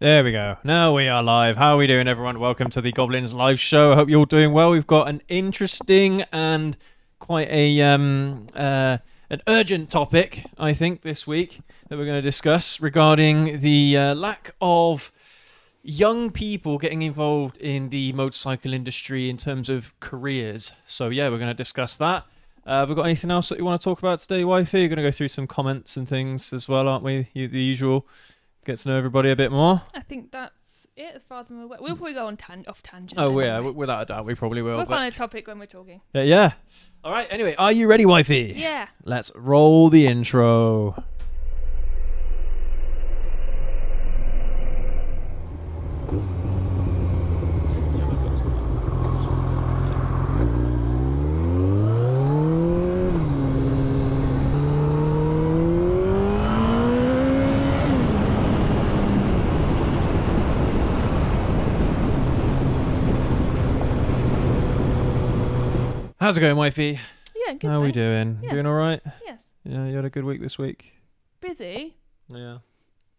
There we go. Now we are live. How are we doing, everyone? Welcome to the Goblins live show. I hope you're all doing well. We've got an interesting and quite an urgent topic, I think, this week that we're going to discuss regarding the lack of young people getting involved in the motorcycle industry in terms of careers. So yeah, we're going to discuss that. Have we got anything else that you want to talk about today, Wifey? You're going to go through some comments and things as well, aren't we? The usual. Get to know everybody a bit more. I think that's it as far as I'm aware. We'll probably go on off tangent. Oh, yeah, without a doubt, we probably will. We'll find a topic when we're talking. Yeah. All right, anyway, are you ready, Wifey? Yeah. Let's roll the intro. How's it going, Wifey? Yeah, good. How are we doing? Yeah. Doing all right? Yes. Yeah, you had a good week this week? Busy, Yeah.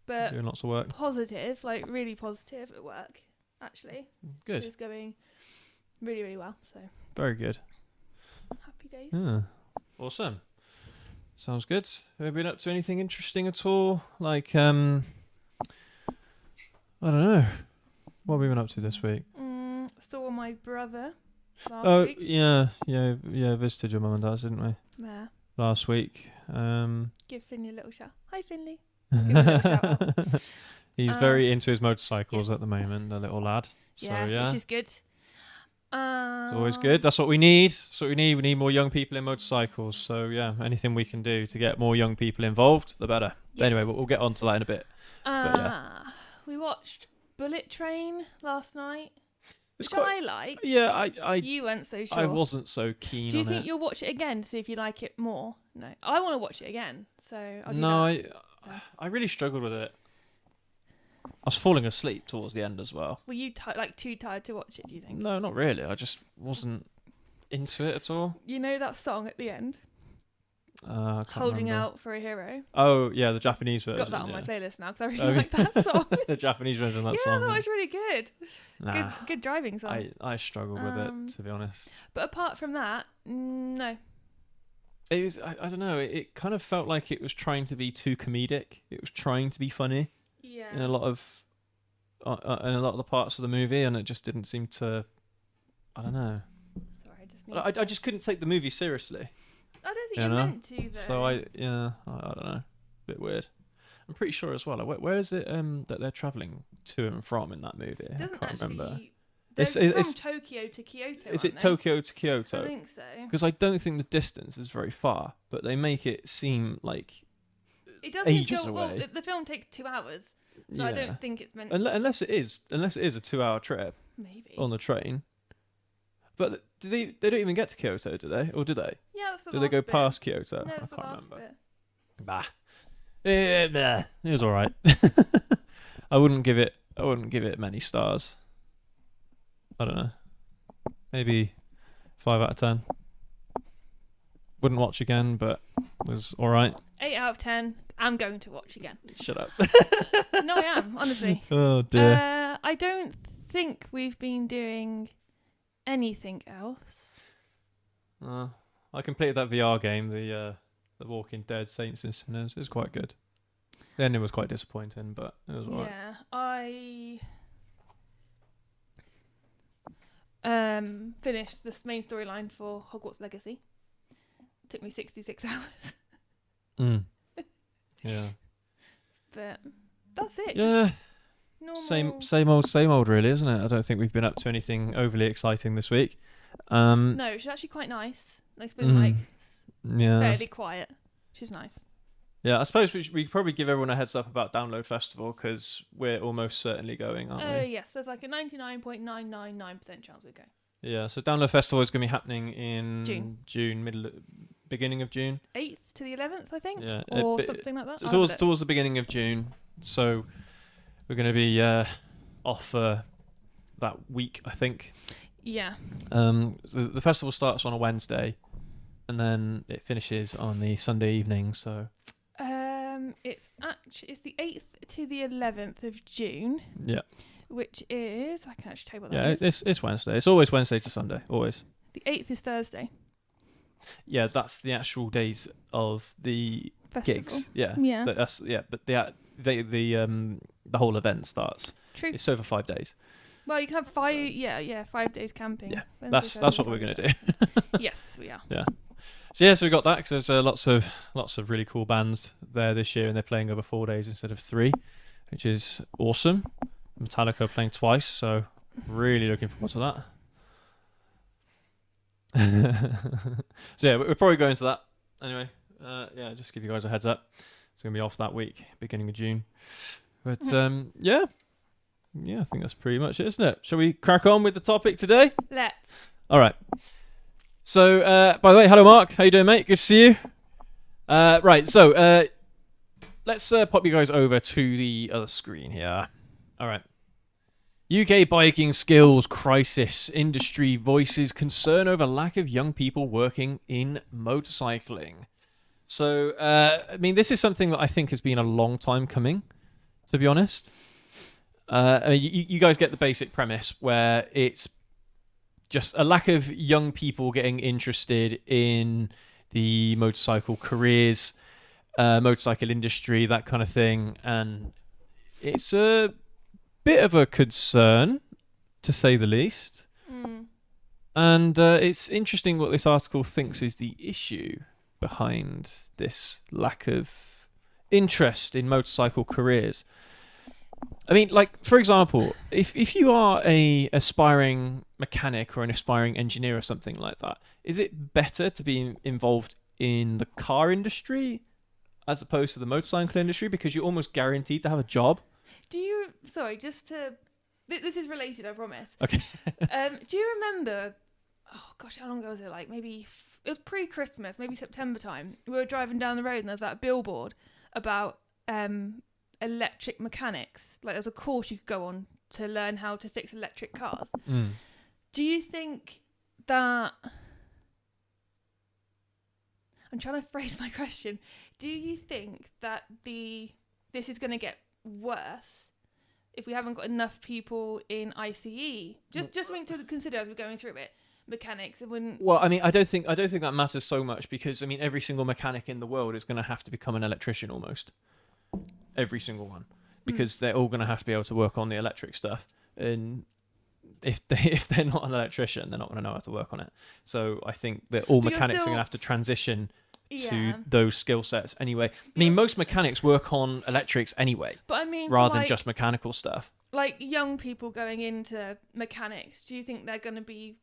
but Doing lots of work. positive, like really positive at work, actually. Good. It's going really, really well, so Very good. happy days. Yeah. Awesome. Sounds good. Have you been up to anything interesting at all? Like, I don't know. What have we been up to this week? Saw my brother last Oh, week. yeah. Visited your mum and dad, didn't we? Yeah. Last week. Give Finley a little shout. Hi, Finley. Give him a little shout out. He's very into his motorcycles yes. at the moment, the little lad. So, yeah. Which is good. It's always good. That's what we need. That's what we need. We need more young people in motorcycles. So, yeah, anything we can do to get more young people involved, the better. Yes. But anyway, we'll get onto that in a bit. But, yeah. We watched Bullet Train last night, It's which I liked. Yeah, You weren't so sure. I wasn't so keen on it. Do you think you'll watch it again to see if you like it more? No. I want to watch it again, so I'll do No, that. I really struggled with it. I was falling asleep towards the end as well. Were you too tired to watch it, do you think? No, not really. I just wasn't into it at all. You know that song at the end? I can't Holding remember. Out for a Hero? Oh, yeah, the Japanese version. Got that on yeah. my playlist now because I Oh, really like that song. The Japanese version of that Yeah, song. that was really good. Nah, Good driving song. I struggled with it, to be honest. But apart from that, no. It was, I don't know, it kind of felt like it was trying to be too comedic. It was trying to be funny Yeah. in a lot of the parts of the movie, and it just didn't seem to, I don't know. Sorry, I just I just couldn't take the movie seriously. I don't think you you're know? meant to, though. So I don't know, bit weird. I'm pretty sure as well. Like, where is it that they're traveling to and from in that movie? It doesn't I can't remember. actually. They're It's- from Tokyo to Kyoto. Is aren't it they? Tokyo to I Kyoto? think so. Because I don't think the distance is very far, but they make it seem like It doesn't ages go away. well. The film takes 2 hours, so yeah. I don't think it's meant. Unless it is a 2-hour trip Maybe. on the train. But do they don't even get to Kyoto, do they? Or do they? Yeah, that's the Do they last go bit. past Kyoto? No, I it's the can't last remember. bit. Bah. It was all right. I wouldn't give it many stars. I don't know. Maybe 5 out of 10. Wouldn't watch again, but was all right. 8 out of 10. I'm going to watch again. Shut up. No, I am, honestly. Oh dear. I don't think we've been doing anything else. I completed that VR game, the Walking Dead Saints and Sinners. It was quite good. The ending was quite disappointing, but it was alright. Yeah, I finished this main storyline for Hogwarts Legacy. Took me 66 hours, Yeah. but that's it. Yeah. Just normal. Same old, really, isn't it? I don't think we've been up to anything overly exciting this week. No, she's actually quite nice. It's been like Yeah. fairly quiet. She's nice. Yeah, I suppose we could probably give everyone a heads up about Download Festival because we're almost certainly going, aren't we? Yes, there's like a 99.999% chance we go. Yeah, so Download Festival is going to be happening in June. Beginning of June. 8th to the 11th, I think, Yeah, or something like that. Towards the beginning of June. So we're going to be off for that week, I think. Yeah. So the festival starts on a Wednesday, and then it finishes on the Sunday evening. So It's the 8th to the 11th of June, Yeah. which is, I can actually tell you what Yeah, that is. it's Wednesday. It's always Wednesday to Sunday. Always. The 8th is Thursday. Yeah, that's the actual days of the Festival. gigs. Yeah. Yeah. But the whole event starts. True. It's over 5 days. Well, you can have 5 days camping. Yeah, Wednesday, that's what Thursday, we're gonna Friday. do. Yes, we are. So we got that because there's lots of really cool bands there this year, and they're playing over 4 days instead of 3, which is awesome. Metallica are playing twice, so really looking forward to that. So yeah, we're probably going to that anyway. Just give you guys a heads up. It's gonna be off that week, beginning of June. But I think that's pretty much it, isn't it? Shall we crack on with the topic today? Let's. All right. So, by the way, hello, Mark. How you doing, mate? Good to see you. Right. So, let's pop you guys over to the other screen here. All right. UK biking skills crisis. Industry voices concern over lack of young people working in motorcycling. So, this is something that I think has been a long time coming, to be honest. You guys get the basic premise where it's just a lack of young people getting interested in the motorcycle careers, motorcycle industry, that kind of thing. And it's a bit of a concern, to say the least. And it's interesting what this article thinks is the issue behind this lack of interest in motorcycle careers. For example, if you are a aspiring mechanic or an aspiring engineer or something like that, is it better to be involved in the car industry as opposed to the motorcycle industry because you're almost guaranteed to have a job? This is related, I promise. Okay. Do you remember, oh gosh, how long ago was it? Like maybe, it was pre-Christmas, maybe September time. We were driving down the road and there was that billboard about electric mechanics. Like there's a course you could go on to learn how to fix electric cars. Do you think that, I'm trying to phrase my question, do you think that this is going to get worse if we haven't got enough people in ICE? Just something to consider as we're going through it. Mechanics, it wouldn't. Well, I don't think that matters so much because every single mechanic in the world is going to have to become an electrician almost. Every single one, because they're all going to have to be able to work on the electric stuff, and if they're not an electrician, they're not going to know how to work on it. So I think that all mechanics are going to have to transition to those skill sets anyway. Most mechanics work on electrics anyway, but rather than just mechanical stuff. Like young people going into mechanics, do you think they're going to be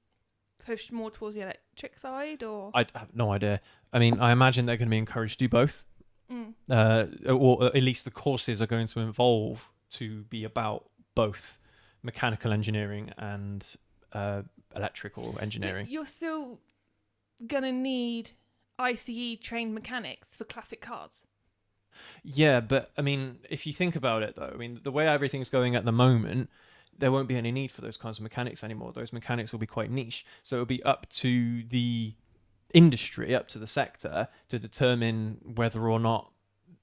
pushed more towards the electric side, or? I have no idea. I imagine they're going to be encouraged to do both. Or at least the courses are going to evolve to be about both mechanical engineering and electrical engineering. You're still going to need ICE trained mechanics for classic cars. Yeah, but if you think about it though, the way everything's going at the moment, there won't be any need for those kinds of mechanics anymore. Those mechanics will be quite niche. So it'll be up to the industry, up to the sector, to determine whether or not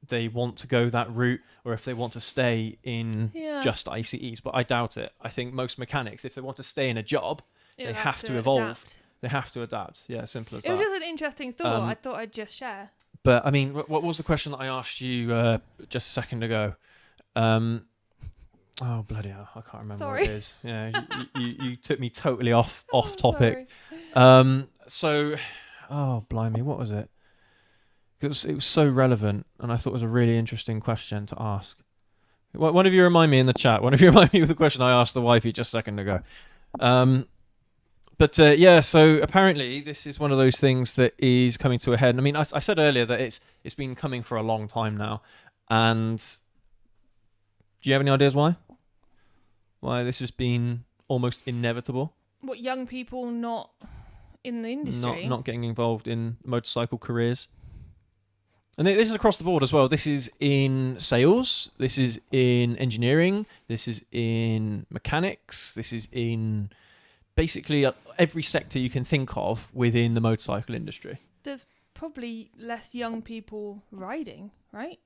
they want to go that route or if they want to stay in just ICEs. But I doubt it. I think most mechanics, if they want to stay in a job, they have to evolve. Adapt. They have to adapt. Yeah, simple as that. It was just an interesting thought. I thought I'd just share. But what was the question that I asked you just a second ago? Oh bloody hell! I can't remember what it is. Yeah, you took me totally off topic. Sorry. Oh blimey, what was it? It was so relevant, and I thought it was a really interesting question to ask. One of you remind me in the chat. One of you remind me of the question I asked the wifey just a second ago. So apparently this is one of those things that is coming to a head. I said earlier that it's been coming for a long time now, and do you have any ideas why? Why this has been almost inevitable? What, young people not in the industry? Not getting involved in motorcycle careers. And this is across the board as well. This is in sales. This is in engineering. This is in mechanics. This is in basically every sector you can think of within the motorcycle industry. There's probably less young people riding, right?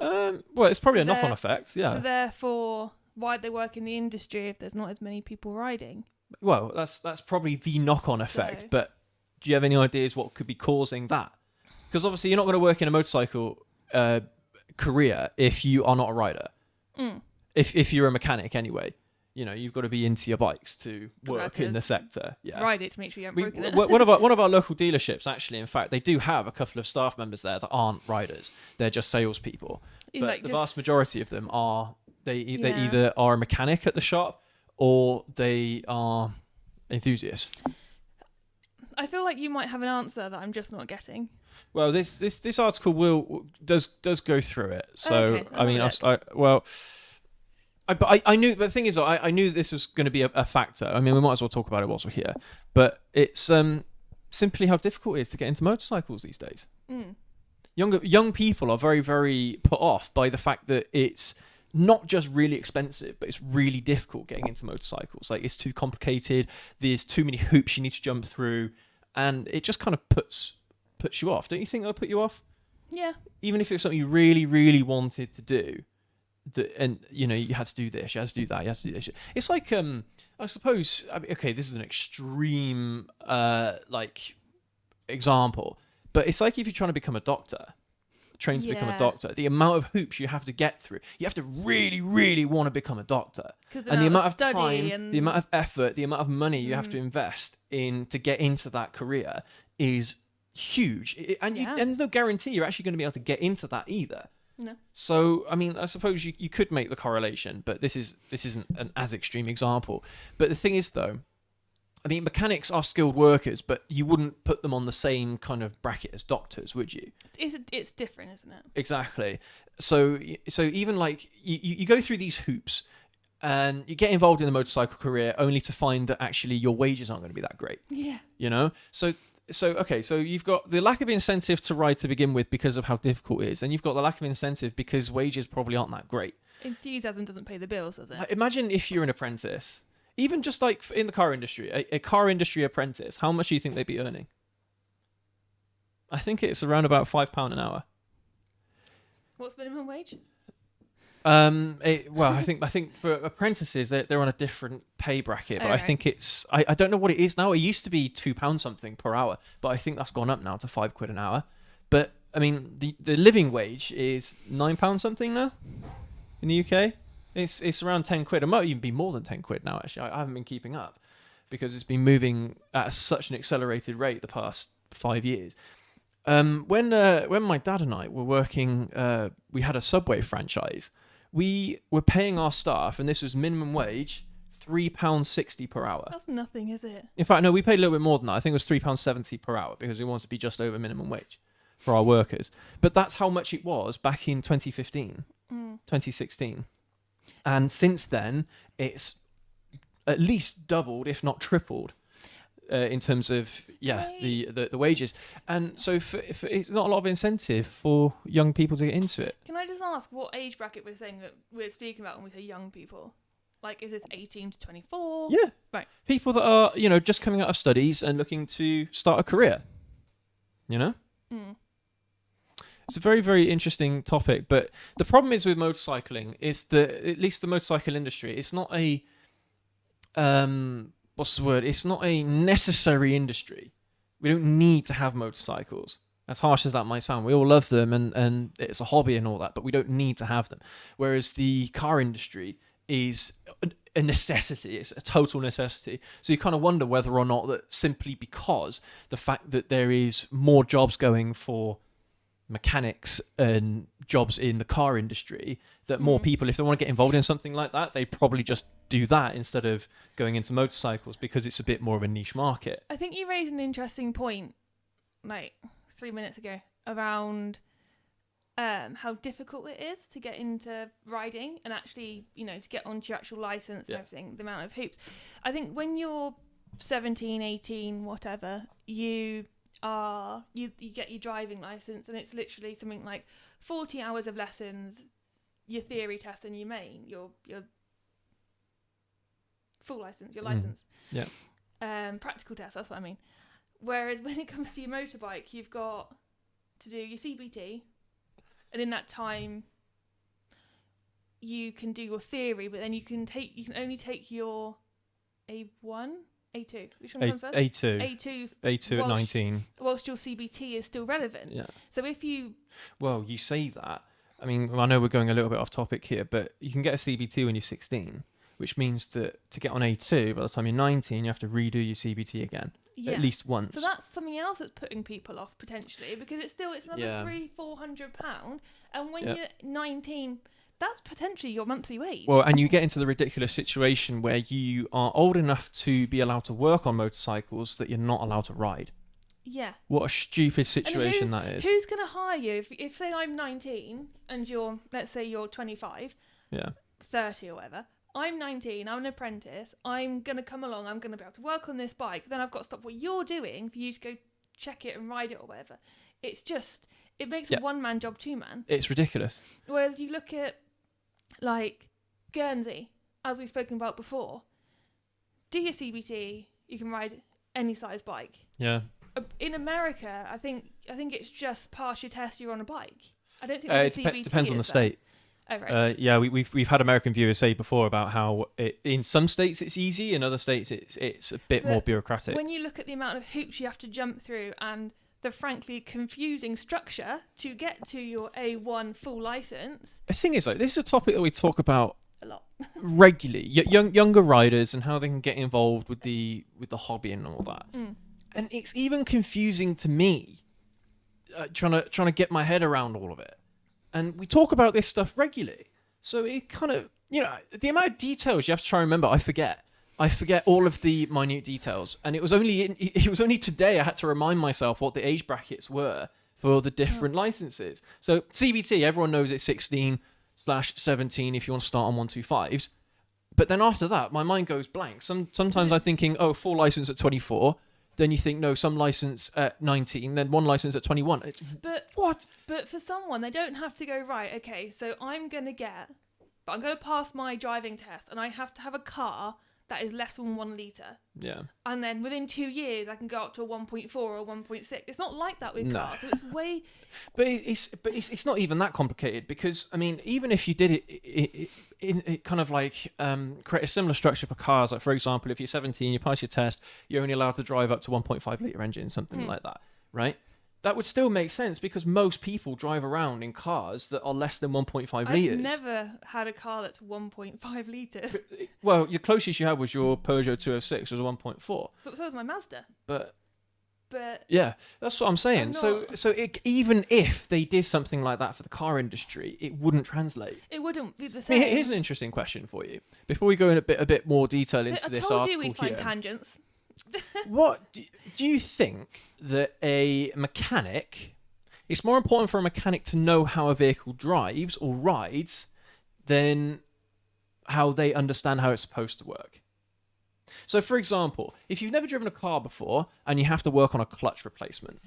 Well, it's probably So a knock-on they're- effect. Yeah. So therefore, why'd they work in the industry if there's not as many people riding? Well, that's probably the knock-on effect. So- But do you have any ideas what could be causing that? Because obviously you're not going to work in a motorcycle career if you are not a rider. Mm. If you're a mechanic anyway, you've got to be into your bikes to work to in the sector. Yeah. Ride it to make sure you haven't broken it. One of our local dealerships, actually, in fact, they do have a couple of staff members there that aren't riders. They're just salespeople. You, But like, the just- vast majority of them are they Yeah. either are a mechanic at the shop or they are enthusiasts. I feel like you might have an answer that I'm just not getting. Well, this article does go through it. So Okay, I mean, I'll have I knew. But the thing is, I knew this was going to be a factor. I mean, we might as well talk about it whilst we're here. But it's simply how difficult it is to get into motorcycles these days. Mm. Young people are very, very put off by the fact that it's not just really expensive, but it's really difficult getting into motorcycles. Like, it's too complicated. There's too many hoops you need to jump through, and it just kind of puts you off. Don't you think that'll put you off? Yeah. Even if it's something you really, really wanted to do, and you had to do this, you had to do that, you had to do this. It's like I suppose. Okay, this is an extreme example, but it's like if you're trying to become a doctor. Trained to become a Yeah. doctor, the amount of hoops you have to get through, you have to really, really want to become a doctor, 'Cause and the amount of study time, and the amount of effort, the amount of money you have to invest in to get into that career is huge. And there's no guarantee you're actually going to be able to get into that either. No. So I mean, I suppose you could make the correlation, but this isn't an as extreme example. But the thing is, though, I mean, mechanics are skilled workers, but you wouldn't put them on the same kind of bracket as doctors, would you? It's different, isn't it? Exactly. So even like you go through these hoops and you get involved in the motorcycle career only to find that actually your wages aren't going to be that great. Yeah. So okay, so you've got the lack of incentive to ride to begin with because of how difficult it is, and you've got the lack of incentive because wages probably aren't that great. Enthusiasm doesn't pay the bills, does it? Like, imagine if you're an apprentice, even just like in the car industry, a car industry apprentice, how much do you think they'd be earning? I think it's around about £5 an hour. What's minimum wage? I think for apprentices they're on a different pay bracket, but I think it's I don't know what it is now. It used to be £2 something per hour, but I think that's gone up now to £5 an hour. But I mean, the living wage is £9 something now in the UK. It's around £10. It might even be more than £10 now. Actually, I haven't been keeping up because it's been moving at such an accelerated rate the past 5 years. When my dad and I were working, we had a Subway franchise. We were paying our staff, and this was minimum wage, £3.60 per hour. That's nothing, is it? In fact, no, we paid a little bit more than that. I think it was £3.70 per hour because we wanted to be just over minimum wage for our workers. But that's how much it was back in 2015, 2016. And since then, it's at least doubled, if not tripled. In terms of the wages, and so for it's not a lot of incentive for young people to get into it. Can I just ask what age bracket we're saying that we're speaking about when we say young people? Like, is this 18 to 24? Yeah, right. People that are just coming out of studies and looking to start a career. It's a very, very interesting topic. But the problem is with motorcycling is that at least the motorcycle industry, it's not a what's the word? It's not a necessary industry. We don't need to have motorcycles. As harsh as that might sound, we all love them and it's a hobby and all that, but we don't need to have them. Whereas the car industry is a necessity. It's a total necessity. So you kind of wonder whether or not that simply because the fact that there is more jobs going for mechanics and jobs in the car industry, that more people, if they want to get involved in something like that, they probably just do that instead of going into motorcycles because it's a bit more of a niche market. I think you raised an interesting point like 3 minutes ago around how difficult it is to get into riding and actually, to get onto your actual license and everything, the amount of hoops. I think when you're 17, 18, whatever, you get your driving license, and it's literally something like 40 hours of lessons, your theory test, and your main, your full license, your license. Practical test, that's what I mean. Whereas when it comes to your motorbike, you've got to do your CBT, and in that time you can do your theory, but then you can only take your A1, A2. Which one comes first? A2 A2 at 19. whilst your CBT is still relevant. Yeah. So if you Well, you say that. I mean, I know we're going a little bit off topic here, but you can get a CBT when you're 16, which means that to get on A2, by the time you're 19, you have to redo your CBT again, at least once. So that's something else that's putting people off potentially, because it's another £300-400, and when you're 19, that's potentially your monthly wage. Well, and you get into the ridiculous situation where you are old enough to be allowed to work on motorcycles that you're not allowed to ride. Yeah. What a stupid situation that is. Who's going to hire you if say I'm 19 and let's say you're 25, 30 or whatever. I'm 19, I'm an apprentice, I'm going to come along, I'm going to be able to work on this bike, then I've got to stop what you're doing for you to go check it and ride it or whatever. It makes a one-man job two-man. It's ridiculous. Whereas you look at, like, Guernsey, as we've spoken about before, do your CBT, you can ride any size bike. Yeah. In America, I think it's just pass your test, you're on a bike. I don't think there's a CBT. It depends on the state. Oh, right. Yeah, we've had American viewers say before about how in some states it's easy, in other states it's a bit more bureaucratic. When you look at the amount of hoops you have to jump through and the frankly confusing structure to get to your A1 full license. The thing is, this is a topic that we talk about a lot regularly. Younger riders and how they can get involved with the hobby and all that. And it's even confusing to me, trying to get my head around all of it. And we talk about this stuff regularly. So it kind of, the amount of details you have to try and remember, I forget all of the minute details. And it was only today I had to remind myself what the age brackets were for the different licenses. So CBT, everyone knows it's 16/17 if you want to start on 125s. But then after that, my mind goes blank. Sometimes I'm thinking, full license at 24. Then you think, no, some license at 19, then one license at 21. What? But for someone, they don't have to go, right, okay, so I'm going to pass my driving test, and I have to have a car that is less than 1 litre. Yeah. And then within 2 years, I can go up to a 1.4 or 1.6. It's not like that with No. cars. So it's way... But it's not even that complicated, because, I mean, even if you did it kind of like create a similar structure for cars, like, for example, if you're 17, you pass your test, you're only allowed to drive up to 1.5 litre engine, something like that, right? That would still make sense, because most people drive around in cars that are less than 1.5 litres. I've never had a car that's 1.5 litres. Well, the closest you had was your Peugeot 206, was a 1.4. But so was my Mazda. But But yeah, that's what I'm saying. Even if they did something like that for the car industry, it wouldn't translate. It wouldn't be the I same. mean, here's an interesting question for you. Before we go in a bit more detail into this article I told you we'd find here, tangents. what do you think that a mechanic? It's more important for a mechanic to know how a vehicle drives or rides than how they understand how it's supposed to work. So, for example, if you've never driven a car before and you have to work on a clutch replacement,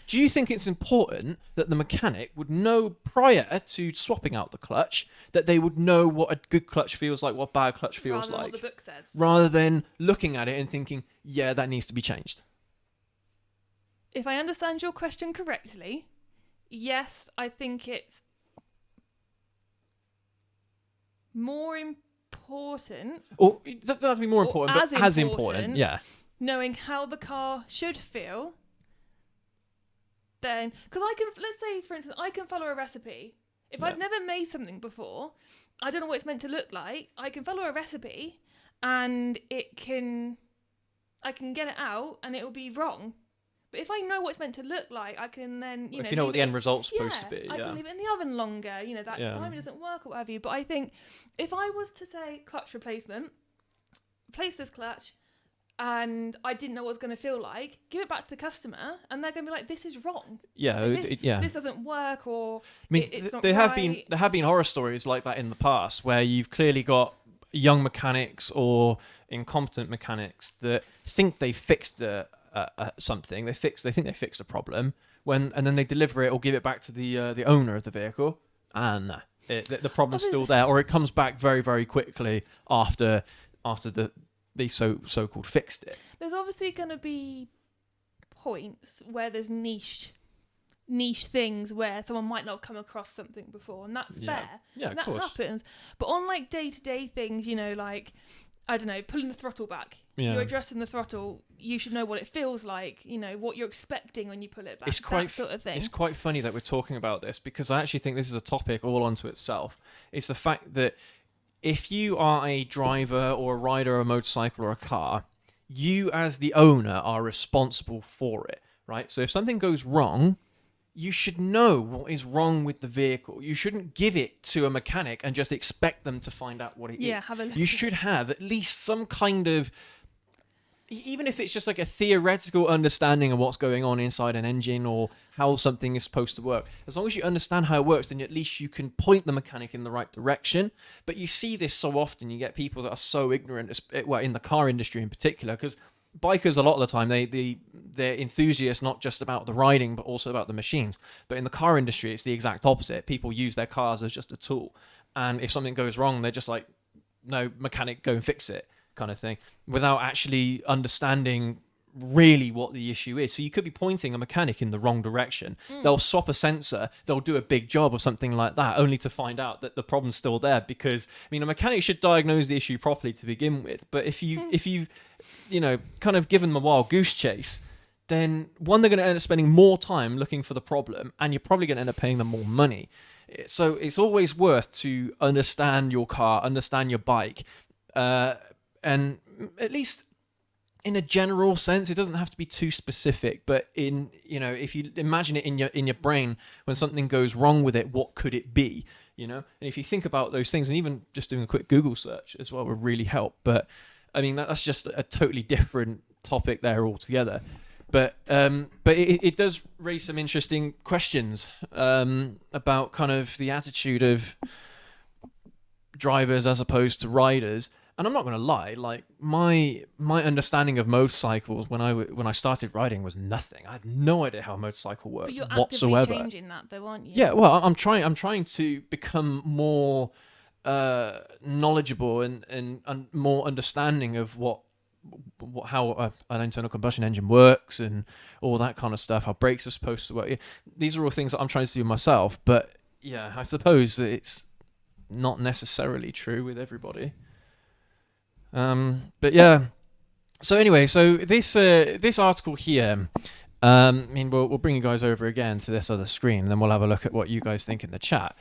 do you think it's important that the mechanic would know prior to swapping out the clutch, that they would know what a good clutch feels like, what bad clutch feels Rather than like, what the book says. rather than looking at it and thinking, yeah, that needs to be changed? If I understand your question correctly, yes, I think it's more important. Or it doesn't have to be more important, but as important. Yeah. Knowing how the car should feel. Then, because let's say, for instance, I can follow a recipe. If I've never made something before, I don't know what it's meant to look like. I can follow a recipe, and I can get it out, and it will be wrong. But if I know what it's meant to look like, I can then, if you know what the end result's supposed to be, I can leave it in the oven longer. That timing doesn't work or what have you. But I think if I was to say clutch replacement, replace this clutch, and I didn't know what it was going to feel like, give it back to the customer, and they're going to be like, "This is wrong. This doesn't work." Or I mean, it's not there right. have been horror stories like that in the past, where you've clearly got young mechanics or incompetent mechanics that think they fixed something. They think they fixed a problem, and then they deliver it or give it back to the owner of the vehicle, and the problem's still there, or it comes back very, very quickly after they so-called fixed it. There's obviously going to be points where there's niche niche things where someone might not have come across something before, and that's fair. Yeah, and of that course. happens. But on like day-to-day things, you know, like, I don't know, pulling the throttle back. Yeah. You're adjusting the throttle. You should know what it feels like. You know what you're expecting when you pull it back. It's quite that sort of thing. It's quite funny that we're talking about this, because I actually think this is a topic all onto itself. It's the fact that if you are a driver or a rider of a motorcycle or a car, you as the owner are responsible for it, right? So if something goes wrong, you should know what is wrong with the vehicle. You shouldn't give it to a mechanic and just expect them to find out what it is. Have a look. You should have at least some kind of, even if it's just like a theoretical understanding of what's going on inside an engine or how something is supposed to work. As long as you understand how it works, then at least you can point the mechanic in the right direction. But you see this so often. You get people that are so ignorant, well, in the car industry in particular, because bikers a lot of the time, they're enthusiasts not just about the riding but also about the machines. But in the car industry, it's the exact opposite. People use their cars as just a tool, and if something goes wrong, they're just like, no, mechanic, go and fix it, kind of thing, without actually understanding really what the issue is. So you could be pointing a mechanic in the wrong direction. They'll swap a sensor, they'll do a big job or something like that, only to find out that the problem's still there. Because I mean, a mechanic should diagnose the issue properly to begin with, but if you've kind of given them a wild goose chase, then one, they're going to end up spending more time looking for the problem, and you're probably going to end up paying them more money. So it's always worth to understand your car, understand your bike, and at least in a general sense. It doesn't have to be too specific, but if you imagine it in your brain, when something goes wrong with it, what could it be? And if you think about those things, and even just doing a quick Google search as well would really help. But I mean, that's just a totally different topic there altogether. But it does raise some interesting questions about kind of the attitude of drivers as opposed to riders. And I'm not going to lie, like my understanding of motorcycles when I started riding was nothing. I had no idea how a motorcycle worked but you're whatsoever. actively changing that, though, aren't you? Yeah, well, I'm trying to become more knowledgeable and more understanding of how an internal combustion engine works and all that kind of stuff. How brakes are supposed to work. These are all things that I'm trying to do myself. But yeah, I suppose that it's not necessarily true with everybody. But yeah. So anyway, this article here, I mean, we'll bring you guys over again to this other screen, and then we'll have a look at what you guys think in the chat.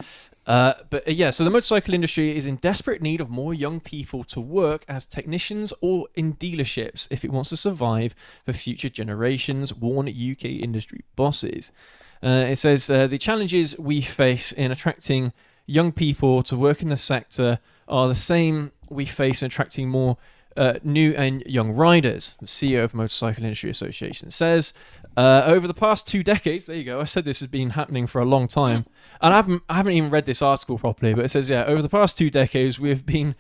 So the motorcycle industry is in desperate need of more young people to work as technicians or in dealerships if it wants to survive for future generations, warn UK industry bosses. It says the challenges we face in attracting young people to work in the sector are the same we face in attracting more new and young riders. The CEO of Motorcycle Industry Association says, over the past 2 decades, there you go, I said this has been happening for a long time, and I haven't even read this article properly, but it says, over the past 2 decades, we have been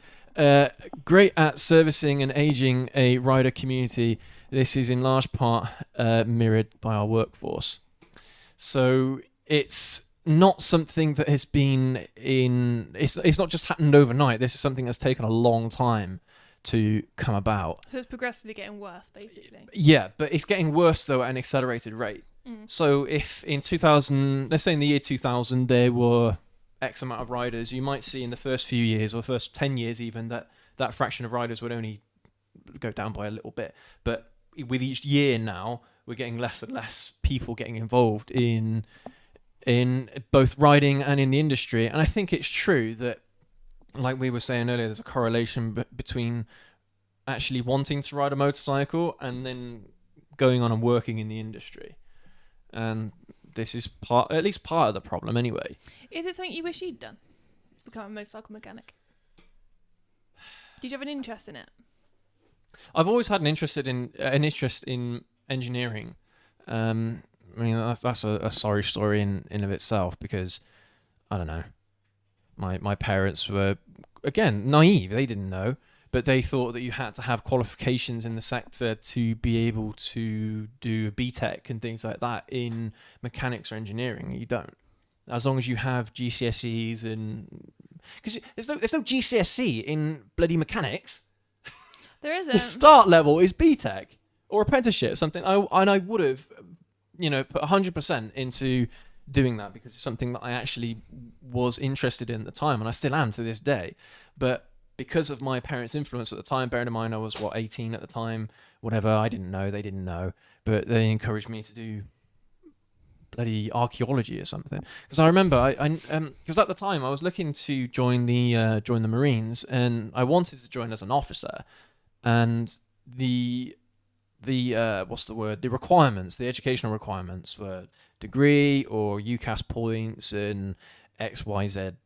great at servicing and aging a rider community. This is in large part mirrored by our workforce. So it's not something that has been it's not just happened overnight. This is something that's taken a long time to come about. So it's progressively getting worse, basically. Yeah, but it's getting worse though at an accelerated rate. So if in 2000, let's say in the year 2000, there were X amount of riders, you might see in the first few years or first 10 years even that fraction of riders would only go down by a little bit. But with each year now, we're getting less and less people getting involved in both riding and in the industry. And I think it's true that, like we were saying earlier, there's a correlation between actually wanting to ride a motorcycle and then going on and working in the industry. And this is at least part of the problem anyway. Is it something you wish you'd done? Become a motorcycle mechanic? Did you have an interest in it? I've always had an interest in engineering. I mean, that's a sorry story in of itself, because I don't know. My parents were, again, naive. They didn't know, but they thought that you had to have qualifications in the sector to be able to do a BTEC and things like that in mechanics or engineering. You don't. As long as you have GCSEs and... Because there's no GCSE in bloody mechanics. There isn't. The start level is BTEC or apprenticeship, something. I would have put 100% into doing that because it's something that I actually was interested in at the time, and I still am to this day. But because of my parents' influence at the time, bearing in mind I was 18 at the time, whatever, I didn't know, they didn't know, but they encouraged me to do bloody archaeology or something. Because I remember because at the time I was looking to join the Marines, and I wanted to join as an officer, and the what's the word? The requirements, the educational requirements were degree or UCAS points and XYZ.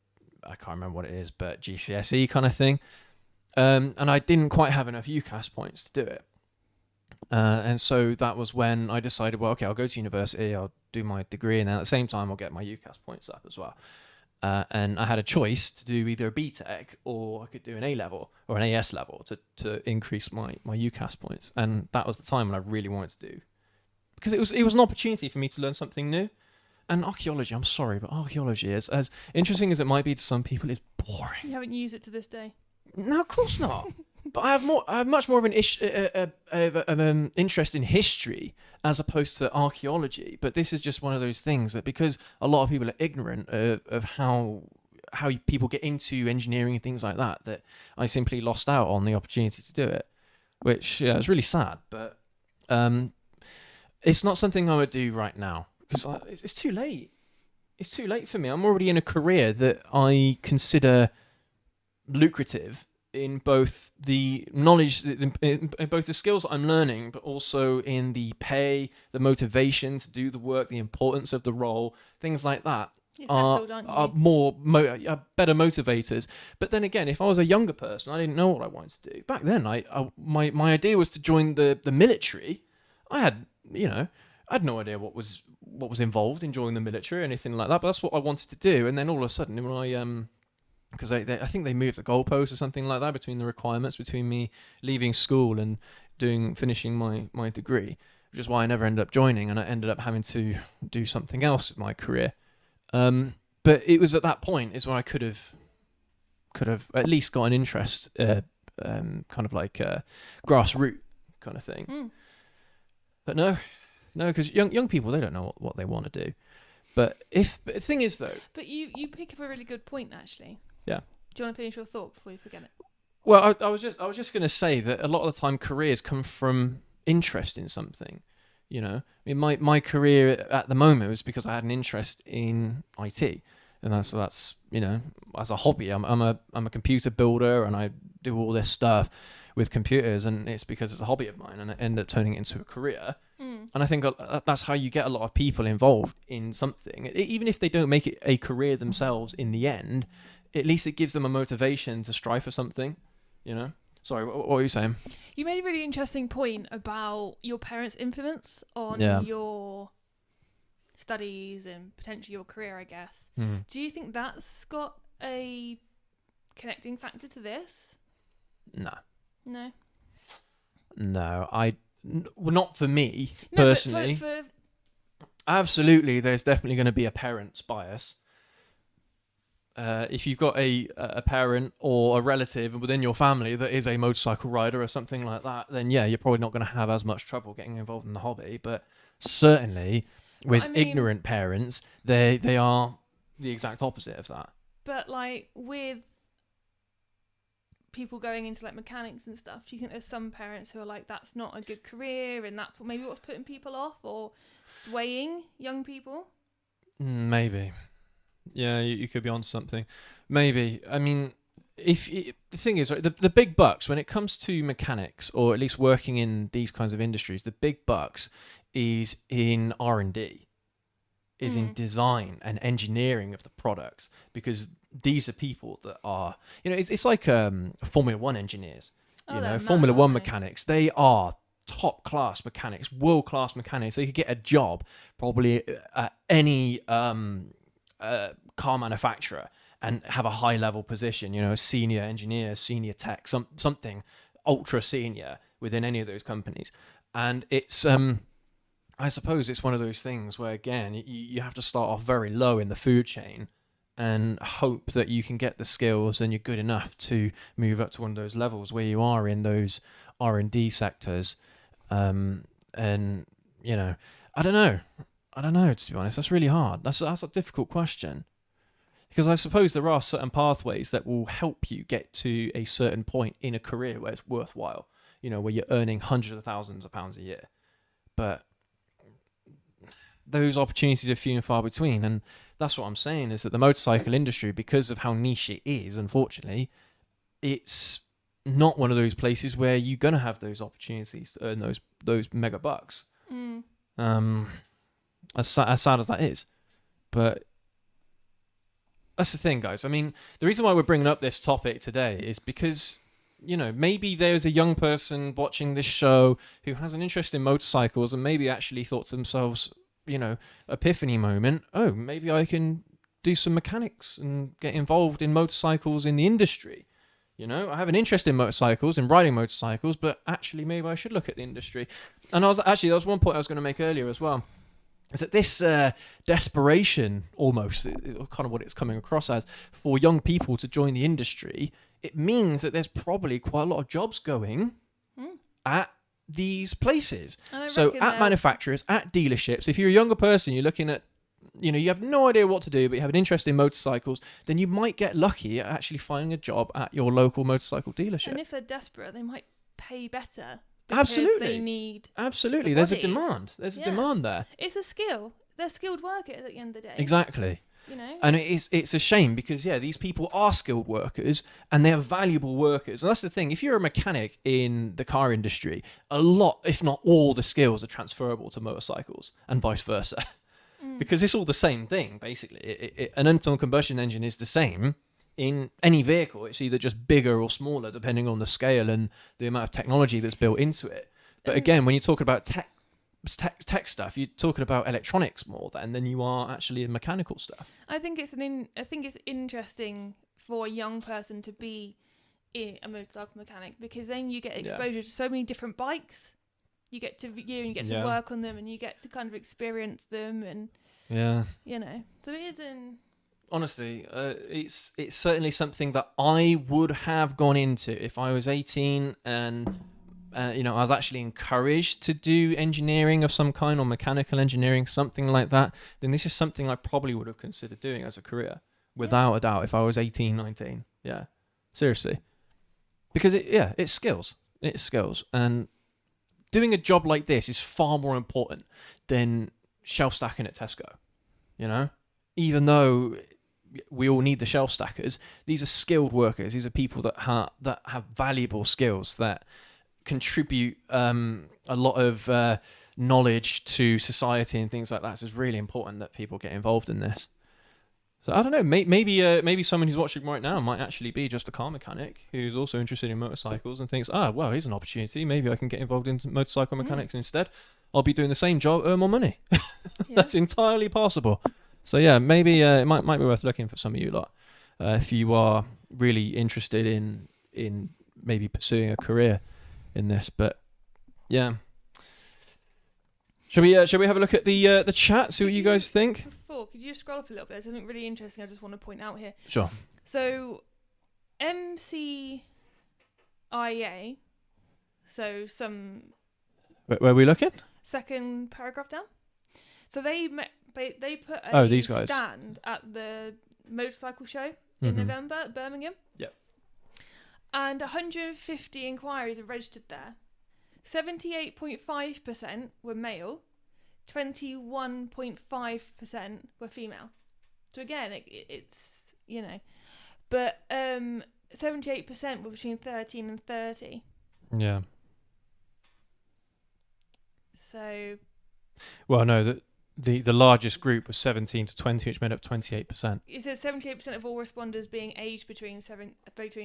I can't remember what it is, but GCSE kind of thing. And I didn't quite have enough UCAS points to do it. And so that was when I decided, well, okay, I'll go to university, I'll do my degree, and then at the same time, I'll get my UCAS points up as well. And I had a choice to do either a BTEC or I could do an A level or an AS level to increase my UCAS points. And that was the time when I really wanted to do, because it was an opportunity for me to learn something new. And archaeology, I'm sorry, but archaeology is, as interesting as it might be to some people, is boring. You haven't used it to this day. No, of course not. But I have much more of an interest in history as opposed to archaeology. But this is just one of those things that, because a lot of people are ignorant of how people get into engineering and things like that, that I simply lost out on the opportunity to do it, which is really sad. But it's not something I would do right now because it's too late. It's too late for me. I'm already in a career that I consider lucrative in both the knowledge, in both the skills that I'm learning, but also in the pay, the motivation to do the work, the importance of the role, things like that are better motivators. But then again, if I was a younger person, I didn't know what I wanted to do. Back then, my idea was to join the military. I had no idea what was involved in joining the military or anything like that, but that's what I wanted to do. And then all of a sudden, when I because I think they moved the goalpost or something like that between the requirements between me leaving school and finishing my degree, which is why I never ended up joining, and I ended up having to do something else with my career. But it was at that point is where I could have at least got an interest, kind of like grassroots kind of thing. Mm. But no, because young people, they don't know what they want to do. But the thing is though. But you pick up a really good point actually. Yeah. Do you want to finish your thought before you forget it? Well, I was just going to say that a lot of the time careers come from interest in something. I mean, my career at the moment was because I had an interest in IT, and that's as a hobby. I'm a computer builder, and I do all this stuff with computers, and it's because it's a hobby of mine, and I end up turning it into a career. And I think that's how you get a lot of people involved in something, even if they don't make it a career themselves in the end. At least it gives them a motivation to strive for something, Sorry, what were you saying? You made a really interesting point about your parents' influence on your studies and potentially your career, I guess. Do you think that's got a connecting factor to this? No. No? No, well, not for me, personally. For Absolutely, there's definitely going to be a parent's bias. If you've got a parent or a relative within your family that is a motorcycle rider or something like that, then yeah, you're probably not going to have as much trouble getting involved in the hobby. But certainly with ignorant parents, they are the exact opposite of that. But like with people going into like mechanics and stuff, do you think there's some parents who are like, that's not a good career and that's what's putting people off or swaying young people? Maybe. Yeah, you could be on something. Maybe. I mean, the thing is, right, the big bucks, when it comes to mechanics, or at least working in these kinds of industries, the big bucks is in R&D, is in design and engineering of the products, because these are people that are, it's like Formula One engineers, Formula One mechanics. They are top class mechanics, world class mechanics. They could get a job probably at any car manufacturer and have a high level position, a senior engineer, senior tech, something ultra senior within any of those companies. And it's I suppose it's one of those things where, again, you have to start off very low in the food chain and hope that you can get the skills and you're good enough to move up to one of those levels where you are in those R&D sectors. And I don't know. To be honest, that's really hard. That's a difficult question. Because I suppose there are certain pathways that will help you get to a certain point in a career where it's worthwhile, where you're earning hundreds of thousands of pounds a year. But those opportunities are few and far between. And that's what I'm saying, is that the motorcycle industry, because of how niche it is, unfortunately, it's not one of those places where you're going to have those opportunities to earn those mega bucks. As sad as that is. But that's the thing, guys. I mean, the reason why we're bringing up this topic today is because, maybe there's a young person watching this show who has an interest in motorcycles and maybe actually thought to themselves, epiphany moment, oh, maybe I can do some mechanics and get involved in motorcycles in the industry. I have an interest in motorcycles and riding motorcycles, but actually maybe I should look at the industry. And that was one point I was going to make earlier as well. Is that this desperation, almost, kind of what it's coming across as, for young people to join the industry, it means that there's probably quite a lot of jobs going at these places. So at manufacturers, at dealerships, if you're a younger person, you're looking at, you have no idea what to do, but you have an interest in motorcycles, then you might get lucky at actually finding a job at your local motorcycle dealership. And if they're desperate, they might pay better. Absolutely. They need Absolutely. There's a demand. There's a demand there. It's a skill. They're skilled workers at the end of the day. Exactly. And it's a shame because, these people are skilled workers and they're valuable workers. And that's the thing. If you're a mechanic in the car industry, a lot, if not all, the skills are transferable to motorcycles and vice versa. Because it's all the same thing, basically. An internal combustion engine is the same in any vehicle. It's either just bigger or smaller depending on the scale and the amount of technology that's built into it. But again, when you're talking about tech stuff, you're talking about electronics more than you are actually in mechanical stuff. I think it's interesting for a young person to be a motorcycle mechanic, because then you get exposure to so many different bikes. You get to view and you get to work on them and you get to kind of experience them, and so it is an... Honestly, it's certainly something that I would have gone into if I was 18 and I was actually encouraged to do engineering of some kind, or mechanical engineering, something like that. Then this is something I probably would have considered doing as a career, without a doubt, if I was 18, 19. Yeah, seriously, because it's skills. It's skills, and doing a job like this is far more important than shelf stacking at Tesco. Even though we all need the shelf stackers, these are skilled workers. These are people that have valuable skills that contribute a lot of knowledge to society and things like that. So it's really important that people get involved in this. So I don't know, maybe someone who's watching right now might actually be just a car mechanic who's also interested in motorcycles and thinks, well, here's an opportunity. Maybe I can get involved in motorcycle mechanics instead. I'll be doing the same job, earn more money. That's entirely possible. So maybe it might be worth looking for some of you lot if you are really interested in maybe pursuing a career in this. But Shall we have a look at the chat, see what you guys think? Before, could you scroll up a little bit? There's something really interesting I just want to point out here. Sure. So, MCIA, so some... Where are we looking? Second paragraph down. So they put a these guys. stand at the motorcycle show in November at Birmingham. Yep. And 150 inquiries are registered there. 78.5% were male, 21.5% were female. So again, it's but 78% were between 13 and 30. Yeah. So. Well, no, the largest group was 17 to 20, which made up 28%. It says 78% of all responders being aged between 13 and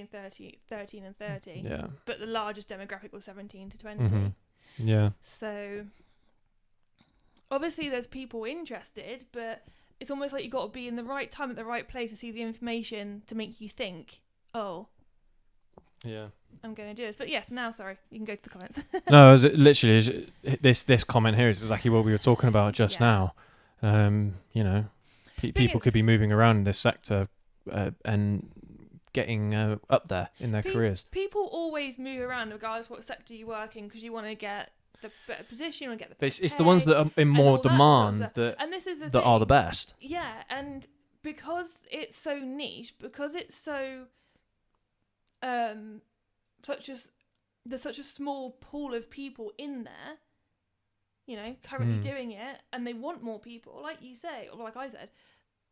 30. Yeah. But the largest demographic was 17 to 20. Mm-hmm. Yeah. So obviously there's people interested, but it's almost like you've got to be in the right time at the right place to see the information to make you think, oh, yeah, I'm going to do this. But yes, now, sorry, you can go to the comments. No, literally, this comment here is exactly what we were talking about just now. People could be moving around in this sector and getting up there in their careers. People always move around regardless what sector you work in, because you want to get the better position, you want to get the But better it's the ones pay, that are in and more all that sort of demand stuff. that And this is the that thing. are the best. Yeah, and because it's so niche, because it's so there's such a small pool of people in there, you know, currently doing it, and they want more people, like you say, or like I said,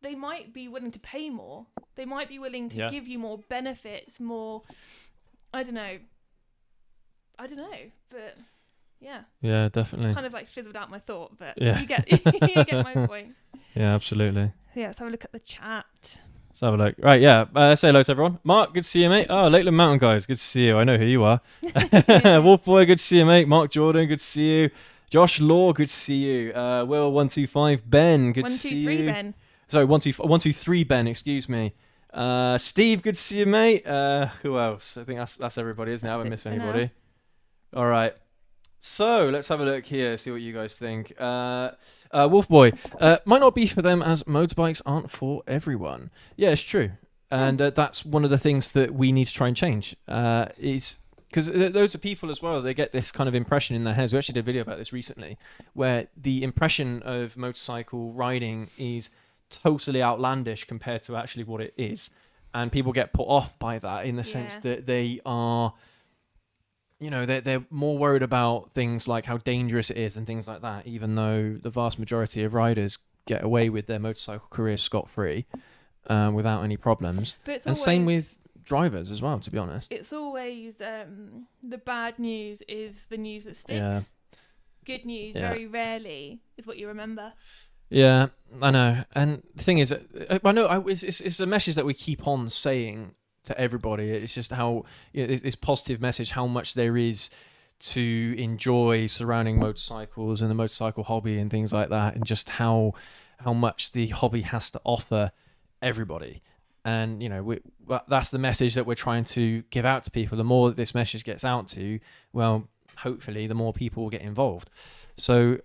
they might be willing to pay more. They might be willing to give you more benefits, more, I don't know, but yeah. Yeah, definitely. Kind of like fizzled out my thought, but Yeah. you get my point. Yeah, absolutely. So yeah, let's have a look at the chat. Let's have a look. Right, yeah. Say hello to everyone. Mark, good to see you, mate. Oh, Lakeland Mountain Guys, good to see you. I know who you are. Wolf Boy, good to see you, mate. Mark Jordan, good to see you. Josh Law, good to see you. Will125 Ben, good to see you. 123 Ben. Sorry, 123 Ben, excuse me. Steve, good to see you, mate. Who else? I think that's everybody, isn't it? I haven't missed anybody. All right. So let's have a look here, see what you guys think. Wolf Boy, might not be for them as motorbikes aren't for everyone. Yeah, it's true. And that's one of the things that we need to try and change. Is because those are people as well, they get this kind of impression in their heads. We actually did a video about this recently, where the impression of motorcycle riding is totally outlandish compared to actually what it is. And people get put off by that in the sense that they are... You know, they're more worried about things like how dangerous it is and things like that, even though the vast majority of riders get away with their motorcycle careers scot-free without any problems. And same with drivers as well, to be honest. It's always the bad news is the news that sticks. Yeah. Good news very rarely is what you remember. Yeah, I know. And the thing is, I know it's a message that we keep on saying to everybody. It's just how this positive message, how much there is to enjoy surrounding motorcycles and the motorcycle hobby and things like that, and just how much the hobby has to offer everybody. And you know, that's the message that we're trying to give out to people. The more that this message gets out to, well, hopefully the more people will get involved. So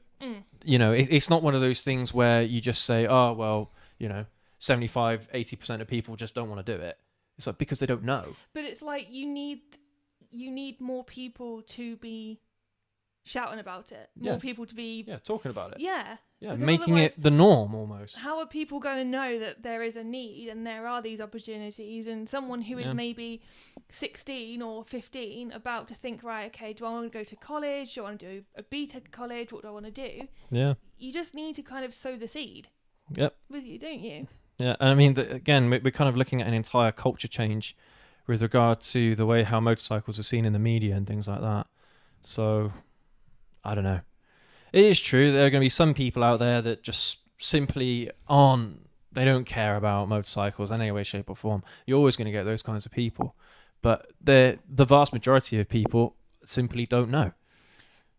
you know, it's not one of those things where you just say, oh well, you know, 75-80% of people just don't want to do it. It's like because they don't know. But it's like you need more people to be shouting about it. More people to be talking about it. Yeah. Yeah, making it the norm almost. How are people going to know that there is a need and there are these opportunities, and someone who is maybe 16 or 15 about to think, right, okay, do I want to go to college? Do I want to do a BTEC college? What do I want to do? Yeah. You just need to kind of sow the seed. Yep. With you, don't you? Yeah, and I mean, again, we're kind of looking at an entire culture change with regard to the way how motorcycles are seen in the media and things like that. So, I don't know. It is true, there are going to be some people out there that just simply they don't care about motorcycles in any way, shape or form. You're always going to get those kinds of people. But the vast majority of people simply don't know.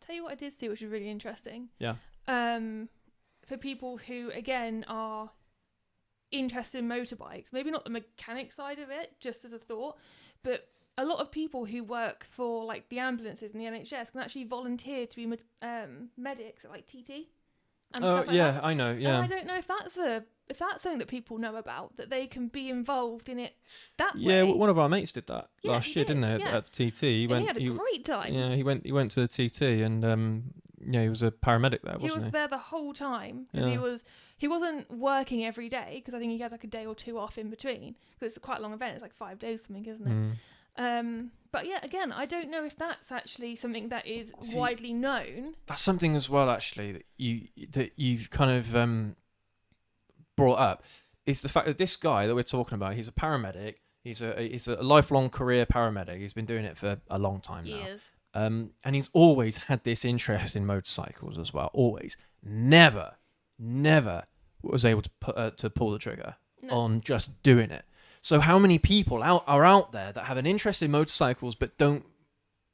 Tell you what I did see, which was really interesting. Yeah. For people who, again, are interested in motorbikes, maybe not the mechanic side of it, just as a thought, but a lot of people who work for like the ambulances and the NHS can actually volunteer to be medics at like TT and stuff like that. I know. Yeah, and I don't know if that's something that people know about, that they can be involved in it that way. Yeah, one of our mates did that last year, didn't they? At the TT, he had a great time. Yeah, he went to the TT and he was a paramedic there, wasn't he? He was there the whole time because he wasn't working every day, because I think he had like a day or two off in between, because it's quite a long event. It's like 5 days something, isn't it? But yeah, again, I don't know if that's actually something that is widely known. That's something as well, actually, that you've kind of brought up, is the fact that this guy that we're talking about, he's a paramedic. He's a lifelong career paramedic. He's been doing it for a long time now. Years. And he's always had this interest in motorcycles as well. Always, never was able to pull the trigger on just doing it. So how many people are out there that have an interest in motorcycles but don't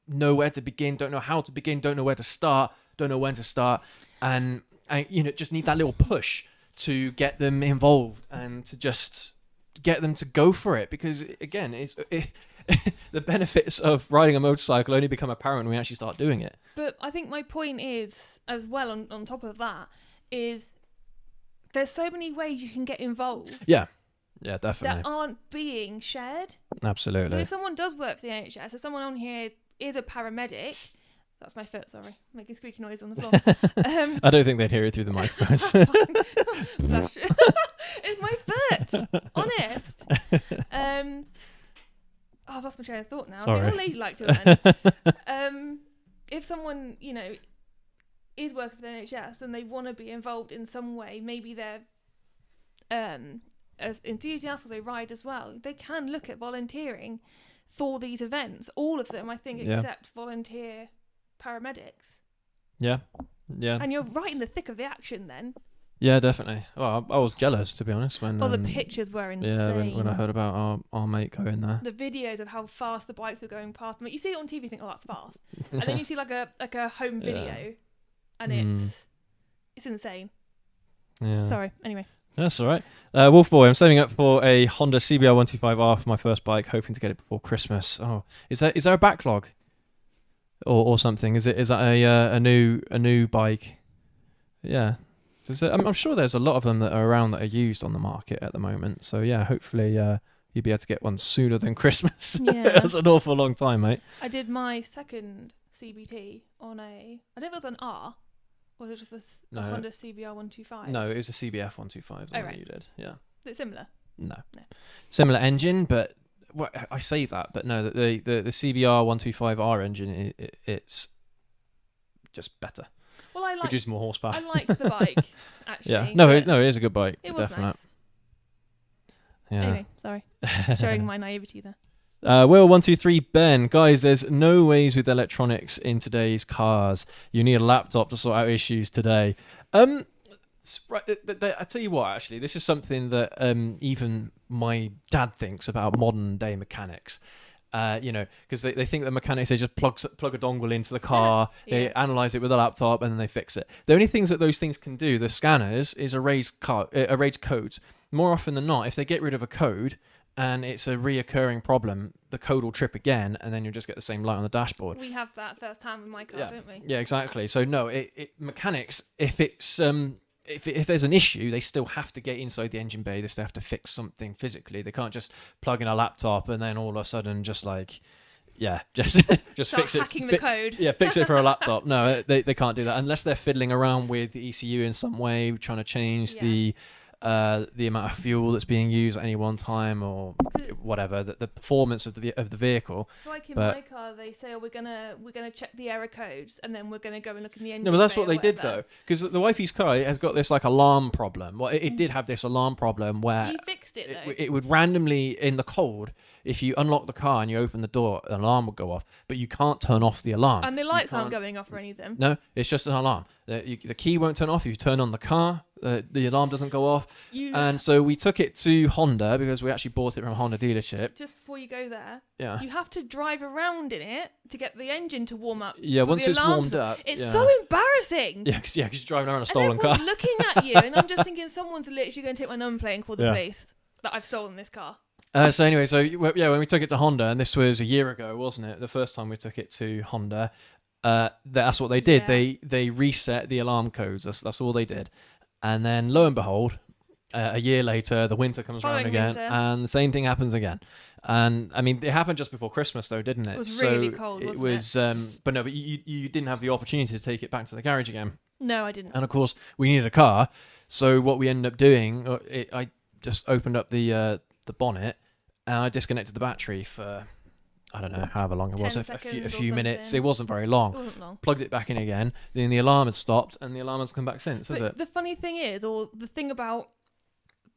know where to begin, don't know how to begin, don't know where to start, don't know when to start, and you know, just need that little push to get them involved and to just get them to go for it. Because again, the benefits of riding a motorcycle only become apparent when we actually start doing it. But I think my point is, as well, on top of that, is there's so many ways you can get involved. Yeah, definitely. That aren't being shared. Absolutely. So if someone does work for the NHS, if someone on here is a paramedic, That's my foot, sorry. Making squeaky noise on the floor. I don't think they'd hear it through the microphones. Bless you. It's my foot. Honest. I've lost my train of thought now. Sorry. I'm being all ladylike to then. If someone, is working for the NHS and they want to be involved in some way, maybe they're as enthusiasts or they ride as well, they can look at volunteering for these events. All of them, I think, except volunteer paramedics. Yeah. And you're right in the thick of the action then. Yeah, definitely. Well, I was jealous, to be honest, when the pictures were insane. Yeah, when I heard about our mate going there. The videos of how fast the bikes were going past them. You see it on TV, you think, oh, that's fast. And then you see like a home video, and it's insane. Yeah. Sorry. Anyway. That's all right. Wolf Boy, I'm saving up for a Honda CBR 125R for my first bike, hoping to get it before Christmas. Oh, is there a backlog or something? Is that a new bike? Yeah. I'm sure there's a lot of them that are around that are used on the market at the moment. So yeah, hopefully you'll be able to get one sooner than Christmas. Yeah. That's an awful long time, mate. I did my second CBT on I don't know if it was an R, or was it just a Honda CBR 125? No, it was a CBF 125 that right. you did. Yeah. Is it similar? No. Similar engine, but I say that, but no, the CBR 125R engine, it's just better. Well, produce more horsepower. I liked the bike, actually. Yeah, no, it is a good bike. It was definite. nice. Yeah. Anyway, sorry, showing my naivety there. Will123 Ben, guys, there's no ways with electronics in today's cars. You need a laptop to sort out issues today. I tell you what, actually, this is something that even my dad thinks about modern day mechanics. Because they think that mechanics, they just plug a dongle into the car, they analyze it with a laptop, and then they fix it. The only things that those things can do, the scanners, is erase codes. More often than not, if they get rid of a code and it's a reoccurring problem, the code will trip again, and then you'll just get the same light on the dashboard. We have that firsthand with my car, don't we? Yeah, exactly. So no, mechanics, if it's if there's an issue, they still have to get inside the engine bay. They still have to fix something physically. They can't just plug in a laptop and then all of a sudden just fix it. Hacking the code. Yeah, fix it for a laptop. No, they can't do that unless they're fiddling around with the ECU in some way, trying to change the amount of fuel that's being used at any one time or whatever, the performance of the vehicle. Like in my car, they say, we're gonna check the error codes and then we're gonna go and look in the engine. No, but that's what they did though, because the wifey's car has got this like alarm problem. Well, it did have this alarm problem where you fixed it though. It would randomly in the cold, if you unlock the car and you open the door, an alarm would go off, but you can't turn off the alarm. And the lights aren't going off or anything. No, it's just an alarm. The key won't turn off if you turn on the car. The alarm doesn't go off. And so we took it to Honda because we actually bought it from a Honda dealership. Just before you go there, you have to drive around in it to get the engine to warm up. Yeah, once it's warmed up. It's so embarrassing. Yeah, because you're driving around a stolen car. Everyone's looking at you, and I'm just thinking someone's literally going to take my number plate and call the police that I've stolen this car. So anyway, when we took it to Honda, and this was a year ago, wasn't it? The first time we took it to Honda, that's what they did. Yeah. They reset the alarm codes. That's all they did. And then lo and behold, a year later, the winter comes around again, and the same thing happens again. And I mean, it happened just before Christmas, though, didn't it? It was really cold, wasn't it? But you didn't have the opportunity to take it back to the garage again. No, I didn't. And of course, we needed a car. So what we ended up doing, I just opened up the bonnet and I disconnected the battery for, I don't know, however long it was, a few minutes. It wasn't very long. It wasn't long. Plugged it back in again. Then the alarm had stopped, and the alarm has come back since, has it? The funny thing is, or the thing about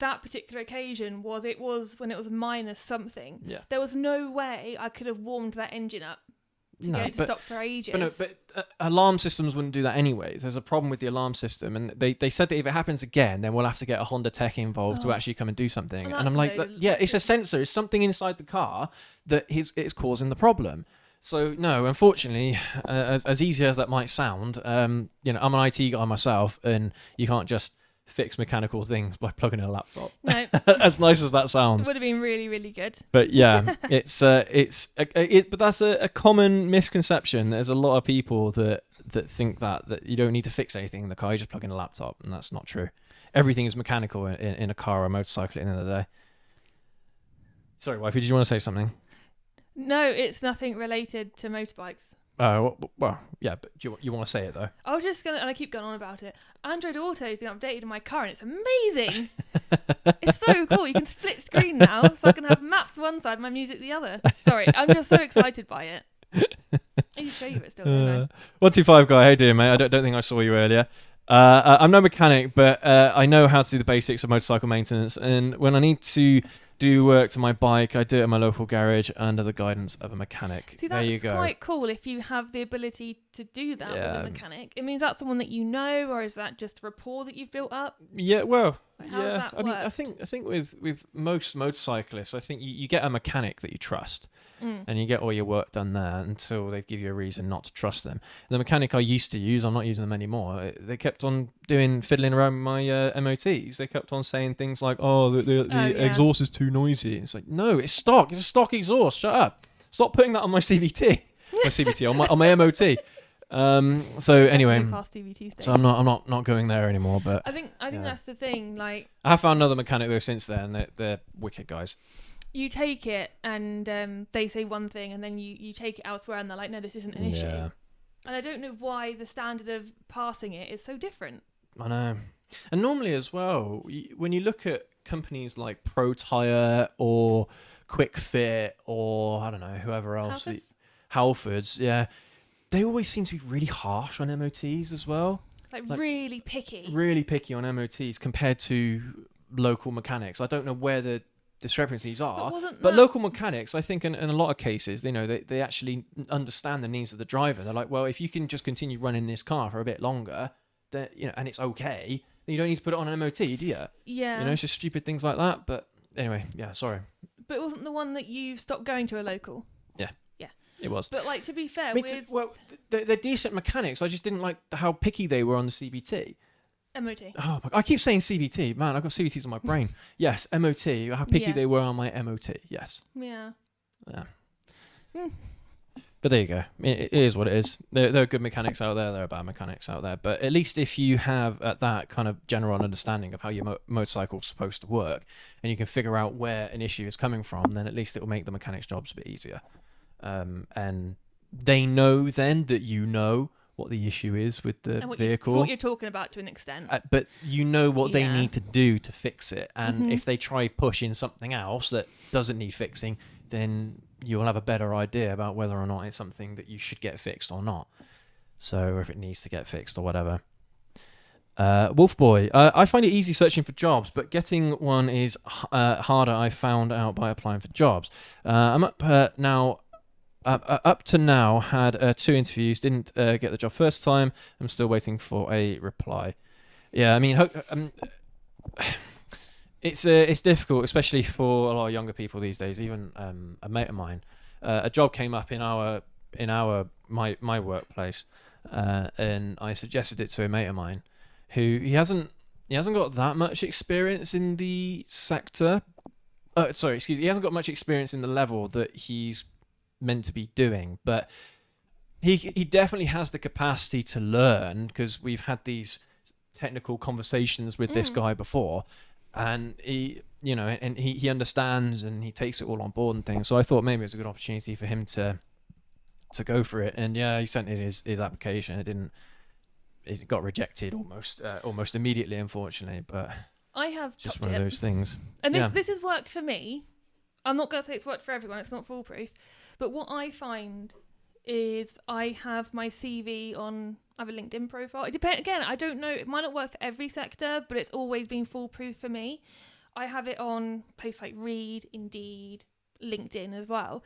that particular occasion was, it was when it was minus something. Yeah. There was no way I could have warmed that engine up to get it to stop for ages. But alarm systems wouldn't do that anyways. There's a problem with the alarm system, and they said that if it happens again, then we'll have to get a Honda tech involved to actually come and do something. And I'm like, it's a sensor. It's something inside the car that it's causing the problem. So no, unfortunately, as easy as that might sound, I'm an IT guy myself, and you can't just fix mechanical things by plugging in a laptop. No. As nice as that sounds. It would have been really, really good. But yeah, but that's a common misconception. There's a lot of people that think that you don't need to fix anything in the car, you just plug in a laptop, and that's not true. Everything is mechanical in a car or a motorcycle at the end of the day. Sorry, wifey, did you want to say something? No, it's nothing related to motorbikes. Well, yeah, but you want to say it though? I was just gonna, and I keep going on about it. Android Auto has been updated in my car, and it's amazing. It's so cool. You can split screen now, so I can have maps one side, my music the other. Sorry, I'm just so excited by it. I need to show you it still. Don't I? 125 guy, how you doing, mate? I don't think I saw you earlier. I'm no mechanic, but I know how to do the basics of motorcycle maintenance, and when I need to do work to my bike, I do it in my local garage under the guidance of a mechanic. See, there you that's go. quite cool if you have the ability to do that with a mechanic. It means that's someone that you know, or is that just a rapport that you've built up? Yeah, well, Like, how does that I mean, work? I think with most motorcyclists, I think you get a mechanic that you trust. And you get all your work done there until they give you a reason not to trust them. The mechanic I used to use, I'm not using them anymore. They kept on fiddling around with my MOTs. They kept on saying things like, "Oh, the exhaust is too noisy." It's like, no, it's stock. It's a stock exhaust. Shut up. Stop putting that on my CVT. My CVT on my MOT. So anyway, so I'm not going there anymore. But I think that's the thing. Like, I have found another mechanic though since then. They're wicked guys. you take it and they say one thing, and then you take it elsewhere, and they're like, no, this isn't an issue. And I don't know why the standard of passing it is so different. I know. And normally as well, when you look at companies like Pro Tire or Quick Fit or I don't know, whoever else, Halfords, yeah, they always seem to be really harsh on MOTs as well. Like really picky. Really picky on MOTs compared to local mechanics. I don't know where the discrepancies are, but local mechanics, I think in a lot of cases, they actually understand the needs of the driver. They're like, well, if you can just continue running this car for a bit longer, that and it's okay, then you don't need to put it on an MOT, do you? Yeah. It's just stupid things like that. But anyway, yeah, sorry. But it wasn't the one that you stopped going to a local. Yeah. It was. But like, to be fair, they're decent mechanics. I just didn't like how picky they were on the CVT. MOT. Oh, I keep saying CVT. Man, I've got CVTs on my brain. Yes, MOT. How picky they were on my MOT. Yes. Yeah. But there you go. I mean, it is what it is. There are good mechanics out there. There are bad mechanics out there. But at least if you have that kind of general understanding of how your motorcycle's supposed to work, and you can figure out where an issue is coming from, then at least it will make the mechanic's jobs a bit easier. And they know then that you know what the issue is with the vehicle. What you're talking about to an extent. But you know what they need to do to fix it. And if they try pushing something else that doesn't need fixing, then you'll have a better idea about whether or not it's something that you should get fixed or not. So, or if it needs to get fixed or whatever. Wolf Boy, I find it easy searching for jobs, but getting one is harder. I found out by applying for jobs. I'm up now. Up to now, had 2 interviews. Didn't get the job first time. I'm still waiting for a reply. Yeah, I mean, it's difficult, especially for a lot of younger people these days. Even a mate of mine, a job came up in my workplace, and I suggested it to a mate of mine, who he hasn't got that much experience in the sector. He hasn't got much experience in the level that he's meant to be doing, but he definitely has the capacity to learn, because we've had these technical conversations with this guy before, and he understands and he takes it all on board and things. So I thought maybe it was a good opportunity for him to go for it. And yeah, he sent in his application. It got rejected almost immediately, unfortunately. But I have just one of those things. And this has worked for me. I'm not going to say it's worked for everyone. It's not foolproof. But what I find is I have my CV on. I have a LinkedIn profile. It depends. Again, I don't know. It might not work for every sector, but it's always been foolproof for me. I have it on places like Reed, Indeed, LinkedIn as well,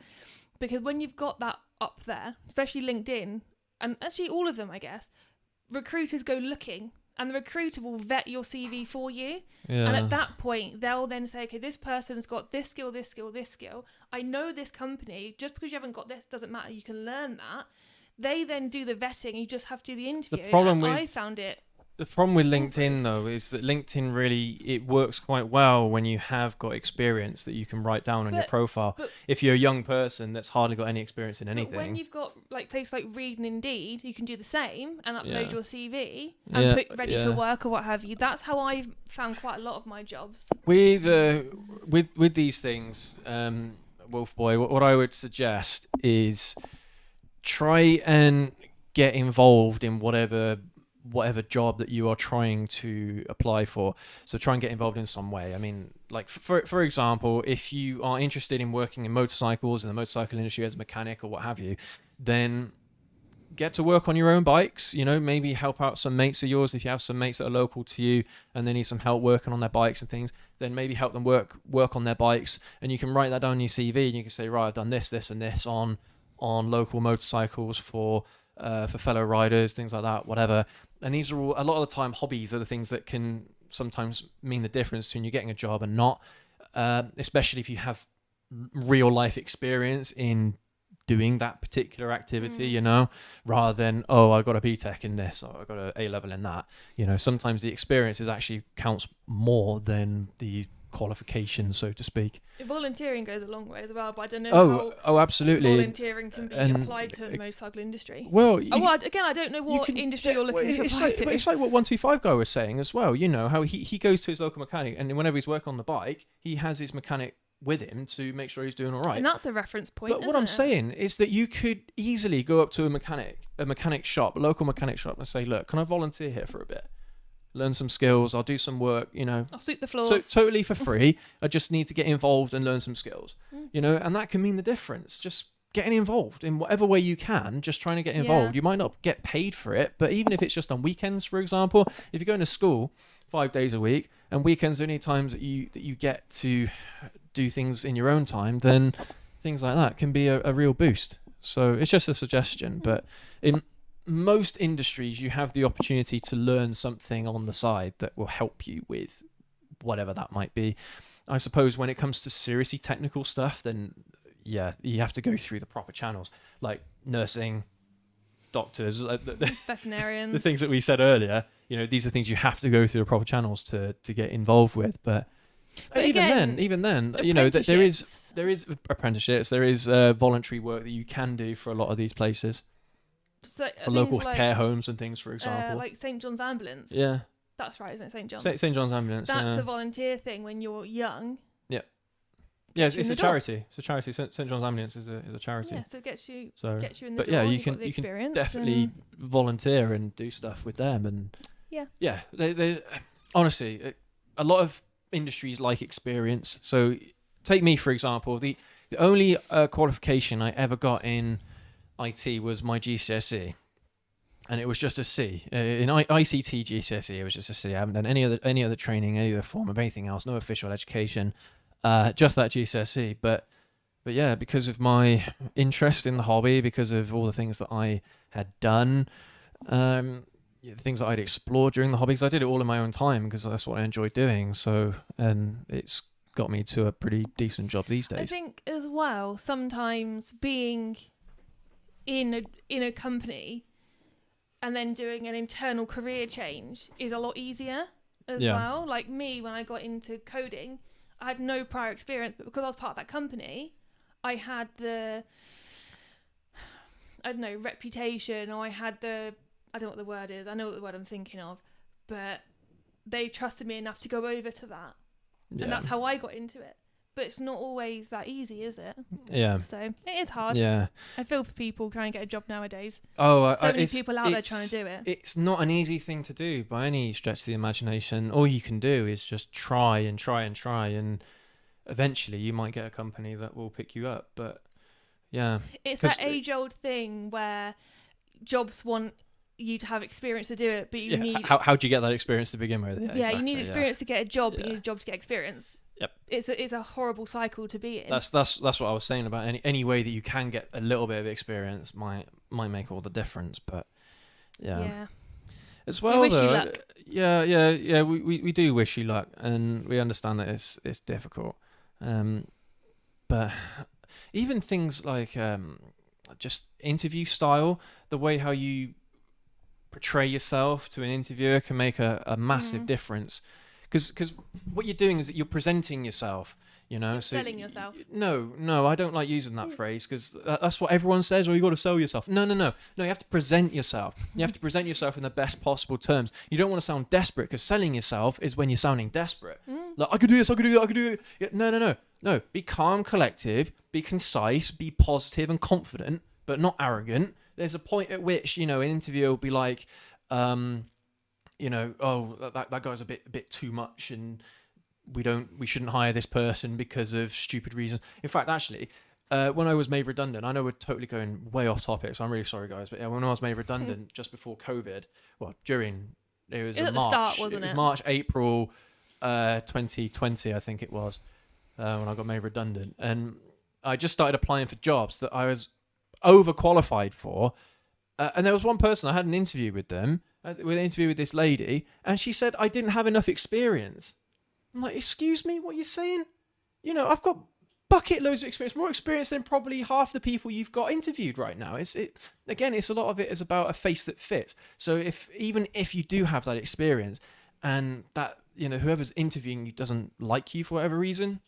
because when you've got that up there, especially LinkedIn, and actually all of them, I guess, recruiters go looking. And the recruiter will vet your CV for you. Yeah. And at that point, they'll then say, okay, this person's got this skill, this skill, this skill. I know this company. Just because you haven't got this doesn't matter. You can learn that. They then do the vetting. You just have to do the interview. I found it. The problem with LinkedIn, though, is that LinkedIn it works quite well when you have got experience that you can write down on your profile. If you're a young person that's hardly got any experience in anything. But when you've got places like Reed and Indeed, you can do the same and upload your CV and put ready for work or what have you. That's how I've found quite a lot of my jobs. With these things, Wolf Boy, what I would suggest is try and get involved in whatever job that you are trying to apply for. So try and get involved in some way. I mean, like for example, if you are interested in working in motorcycles in the motorcycle industry as a mechanic or what have you, then get to work on your own bikes. Maybe help out some mates of yours. If you have some mates that are local to you and they need some help working on their bikes and things, then maybe help them work on their bikes, and you can write that down on your CV, and you can say, right, I've done this and this on local motorcycles for fellow riders, things like that, whatever. And these are all, a lot of the time, hobbies are the things that can sometimes mean the difference between you getting a job and not, especially if you have real life experience in doing that particular activity, rather than, I got a BTEC in this, or I got a A-level in that. Sometimes the experience actually counts more than the qualification, so to speak. Volunteering goes a long way as well, but I don't know how absolutely volunteering can be applied to the motorcycle industry. Well, again, I don't know what industry you're looking to apply to. It's like what 125 guy was saying as well. How he goes to his local mechanic, and whenever he's working on the bike, he has his mechanic with him to make sure he's doing all right. And that's a reference point. But what I'm saying is that you could easily go up to a mechanic shop, a local mechanic shop, and say, look, can I volunteer here for a bit? Learn some skills. I'll do some work, I'll sweep the floors. So totally for free. I just need to get involved and learn some skills, and that can mean the difference. Just getting involved in whatever way you can, just trying to get involved. Yeah. You might not get paid for it, but even if it's just on weekends, for example, if you're going to school 5 days a week and weekends are only times that you get to do things in your own time, then things like that can be a real boost. So it's just a suggestion, but in most industries you have the opportunity to learn something on the side that will help you with whatever that might be. I suppose when it comes to seriously technical stuff, then you have to go through the proper channels, like nursing, doctors, veterinarians, the things that we said earlier. These are things you have to go through the proper channels to get involved with. But even then, there is apprenticeships, there is voluntary work that you can do for a lot of these places, so, for local care homes and things, for example, like St. John's Ambulance. Yeah, that's right, isn't it? St. John's. St. John's Ambulance. That's a volunteer thing when you're young. Yeah, it's a charity. It's a charity. St. John's Ambulance is a charity. Yeah, so it gets you in the but door. Yeah, you can definitely volunteer and do stuff with them. And yeah, they honestly, a lot of industries like experience. So take me for example. The only qualification I ever got in IT was my GCSE, and it was just a C. In ICT GCSE, it was just a C. I haven't done any other training, any other form of anything else. No official education. Just that GCSE, but yeah, because of my interest in the hobby, because of all the things that I had done, the things that I'd explored during the hobby, because I did it all in my own time, because that's what I enjoyed doing. So, and it's got me to a pretty decent job these days. I think as well, sometimes being in a company and then doing an internal career change is a lot easier as well. Like me, when I got into coding, I had no prior experience, but because I was part of that company, I had the, reputation, or I had the, I don't know what the word is, I know what the word I'm thinking of, but they trusted me enough to go over to that. Yeah. And that's how I got into it. But it's not always that easy, is it? Yeah. So it is hard. Yeah. I feel for people trying to get a job nowadays. So many people out there trying to do it. It's not an easy thing to do by any stretch of the imagination. All you can do is just try and try and try, and eventually you might get a company that will pick you up. But yeah. It's that age-old thing where jobs want you to have experience to do it, but you need... How do you get that experience to begin with? Yeah, exactly, you need experience to get a job, but you need a job to get experience. Yep. It's a horrible cycle to be in. That's what I was saying about any way that you can get a little bit of experience might make all the difference. But yeah. As well, we wish you luck. Yeah. We do wish you luck, and we understand that it's difficult. But even things like just interview style, the way how you portray yourself to an interviewer can make a massive difference. Because what you're doing is that you're presenting yourself, so selling yourself. No, I don't like using that phrase, because that's what everyone says. You got to sell yourself. No. You have to present yourself. You have to present yourself in the best possible terms. You don't want to sound desperate, because selling yourself is when you're sounding desperate. Like, I could do this, I could do that, I could do it. Yeah, no. Be calm, collective, be concise, be positive and confident. but not arrogant. There's a point at which, an interviewer will be like, oh, that guy's a bit too much, and we shouldn't hire this person because of stupid reasons. In fact, actually, when I was made redundant, I know we're totally going way off topic, so I'm really sorry, guys. But yeah, when I was made redundant just before COVID, it was at March, the start, wasn't it? it? Was March, April, 2020, I think it was, when I got made redundant, and I just started applying for jobs that I was overqualified for, and there was one person I had an interview with them, with an interview with this lady, and she said I didn't have enough experience. I'm like, excuse me, what are you saying? I've got bucket loads of experience, more experience than probably half the people you've got interviewed right now. It's a lot of it is about a face that fits. So even if you do have that experience, and that whoever's interviewing you doesn't like you for whatever reason,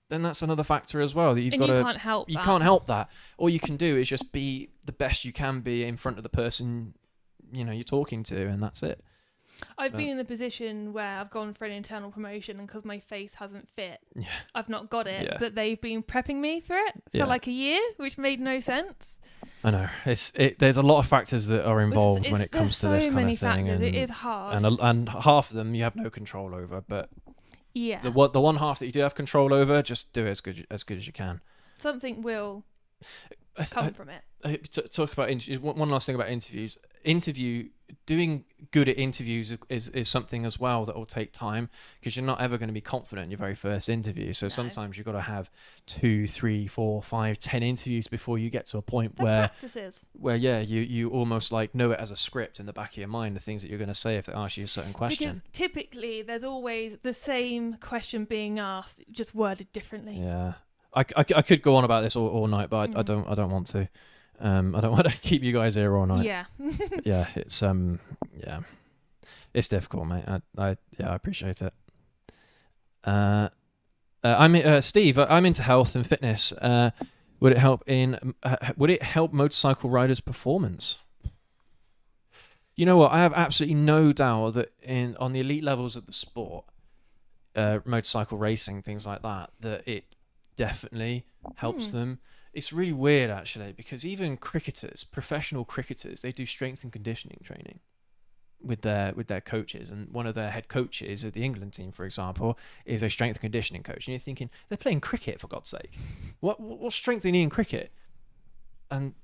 then that's another factor as well that you've got to. You can't help. You can't help that. All you can do is just be the best you can be in front of the person you're talking to, and that's it. I've been in the position where I've gone for an internal promotion, and because my face hasn't fit, Yeah. I've not got it. Yeah. But they've been prepping me for it for like a year, which made no sense. I know there's a lot of factors that are involved when it comes to this kind of thing, factors. It is hard, and half of them you have no control over. But yeah, the one half that you do have control over, just do it as good as you can. Something will come from it. Talk about interviews. One last thing about interviews. Doing good at interviews is something as well that will take time, because you're not ever going to be confident in your very first interview. So sometimes you've got to have 2, 3, 4, 5, 10 interviews before you get to a point where you almost like know it as a script in the back of your mind, the things that you're going to say if they ask you a certain question. Because typically there's always the same question being asked, just worded differently. Yeah, I could go on about this all night, but I don't want to. I don't want to keep you guys here all night. Yeah. Yeah, it's difficult, mate. I appreciate it. Steve. I'm into health and fitness. Would it help motorcycle riders' performance? You know what? I have absolutely no doubt that on the elite levels of the sport, motorcycle racing, things like that it definitely helps them. It's really weird, actually, because even professional cricketers, they do strength and conditioning training with their coaches, and one of their head coaches of the England team, for example, is a strength and conditioning coach. And you're thinking, they're playing cricket, for God's sake. What strength do you need in cricket? And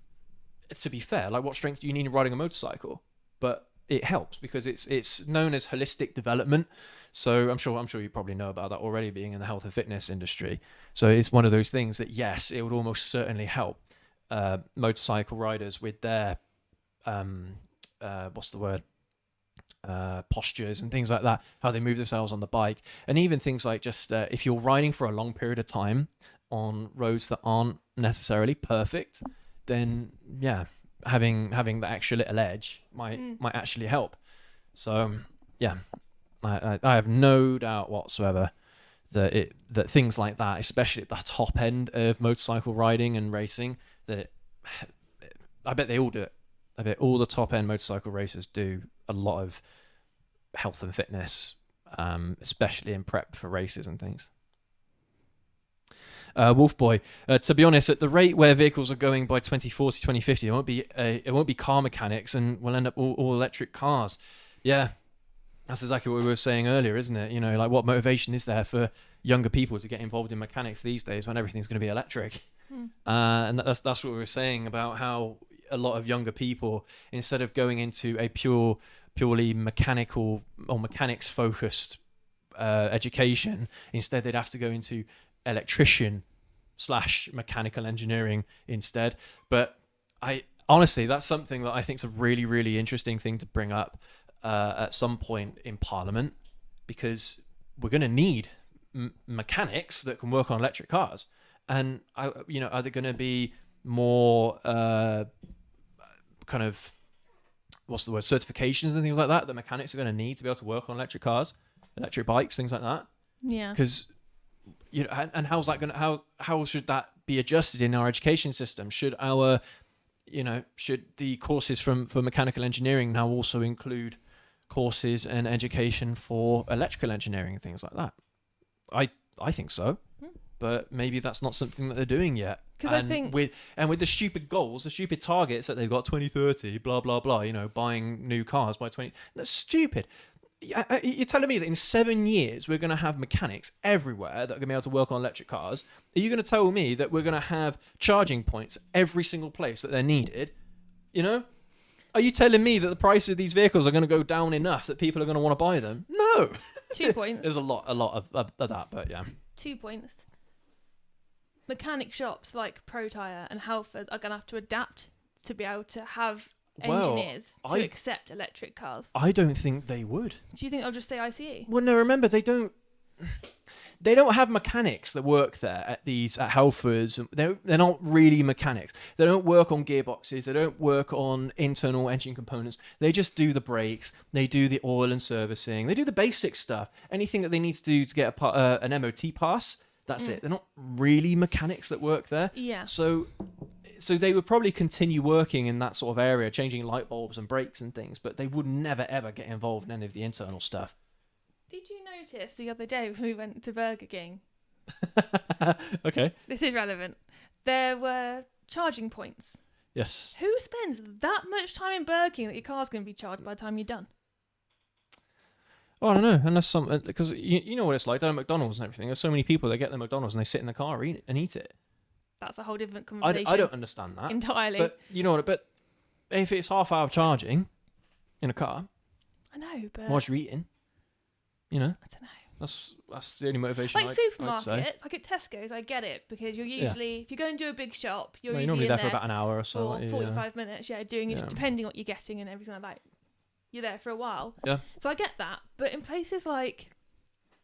to be fair, like, what strength do you need in riding a motorcycle? But it helps because it's known as holistic development. So I'm sure you probably know about that already, being in the health and fitness industry. So it's one of those things that, yes, it would almost certainly help motorcycle riders with their postures and things like that, how they move themselves on the bike, and even things like just if you're riding for a long period of time on roads that aren't necessarily perfect, then having that extra little edge might actually help. So I have no doubt whatsoever that things like that, especially at the top end of motorcycle riding and racing, I bet they all do it. I bet all the top end motorcycle racers do a lot of health and fitness, especially in prep for races and things. Wolfboy, to be honest, at the rate where vehicles are going by 2040, 2050, it won't be car mechanics, and we'll end up all electric cars. Yeah, that's exactly what we were saying earlier, isn't it? Like, what motivation is there for younger people to get involved in mechanics these days when everything's going to be electric? And that's what we were saying about how a lot of younger people, instead of going into a purely mechanical or mechanics focused education, instead they'd have to go into electrician / mechanical engineering instead. But honestly, that's something that I think is a really, really interesting thing to bring up at some point in Parliament, because we're going to need mechanics that can work on electric cars. And are they going to be more kind of, certifications and things like that mechanics are going to need to be able to work on electric cars, electric bikes, things like that? Yeah. Because and how's that going to how should that be adjusted in our education system? Should the courses for mechanical engineering now also include courses and education for electrical engineering and things like that? I think so, but maybe that's not something that they're doing yet. Because I think with the stupid goals, the stupid targets that they've got 2030, blah blah blah. Buying new cars by 20. That's stupid. You're telling me that in 7 years we're going to have mechanics everywhere that are going to be able to work on electric cars? Are you going to tell me that we're going to have charging points every single place that they're needed? Are you telling me that the price of these vehicles are going to go down enough that people are going to want to buy them? No. 2 points. There's a lot of that, but yeah. 2 points. Mechanic shops like Pro Tyre and Halford are going to have to adapt to be able to have engineers to accept electric cars. I don't think they would. Do you think they'll just say ICE? Well, no, remember, they don't have mechanics that work there at Halfords. They're not really mechanics. They don't work on gearboxes. They don't work on internal engine components. They just do the brakes. They do the oil and servicing. They do the basic stuff. Anything that they need to do to get an MOT pass, that's it. They're not really mechanics that work there. Yeah. So they would probably continue working in that sort of area, changing light bulbs and brakes and things, but they would never, ever get involved in any of the internal stuff. Did you notice the other day when we went to Burger King? Okay. This is relevant. There were charging points. Yes. Who spends that much time in Burger King that your car's going to be charged by the time you're done? Oh, I don't know, unless because you know what it's like down at McDonald's and everything. There's so many people that get their McDonald's and they sit in the car and eat it. That's a whole different conversation. I don't understand that entirely. But you know what? But if it's half-hour charging in a car, I know, but whilst you're eating, I don't know. That's the only motivation. Like supermarkets, like at Tesco's, I get it because you're usually if you're going to a big shop, you're usually normally in there there for about an hour or so. for 45 minutes. Yeah, doing it depending on what you're getting and everything like that. You're there for a while. Yeah. So I get that, but in places like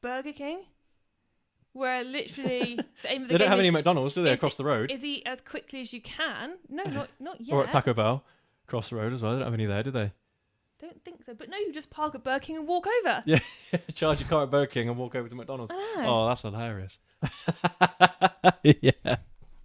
Burger King, where literally the aim of the they game don't have is, any McDonald's, do they? Across the road, is eat as quickly as you can. No, not yet. or at Taco Bell, across the road as well. They don't have any there, do they? Don't think so. But no, you just park at Burger King and walk over. Yeah, charge your car at Burger King and walk over to McDonald's. Oh, that's hilarious. Yeah.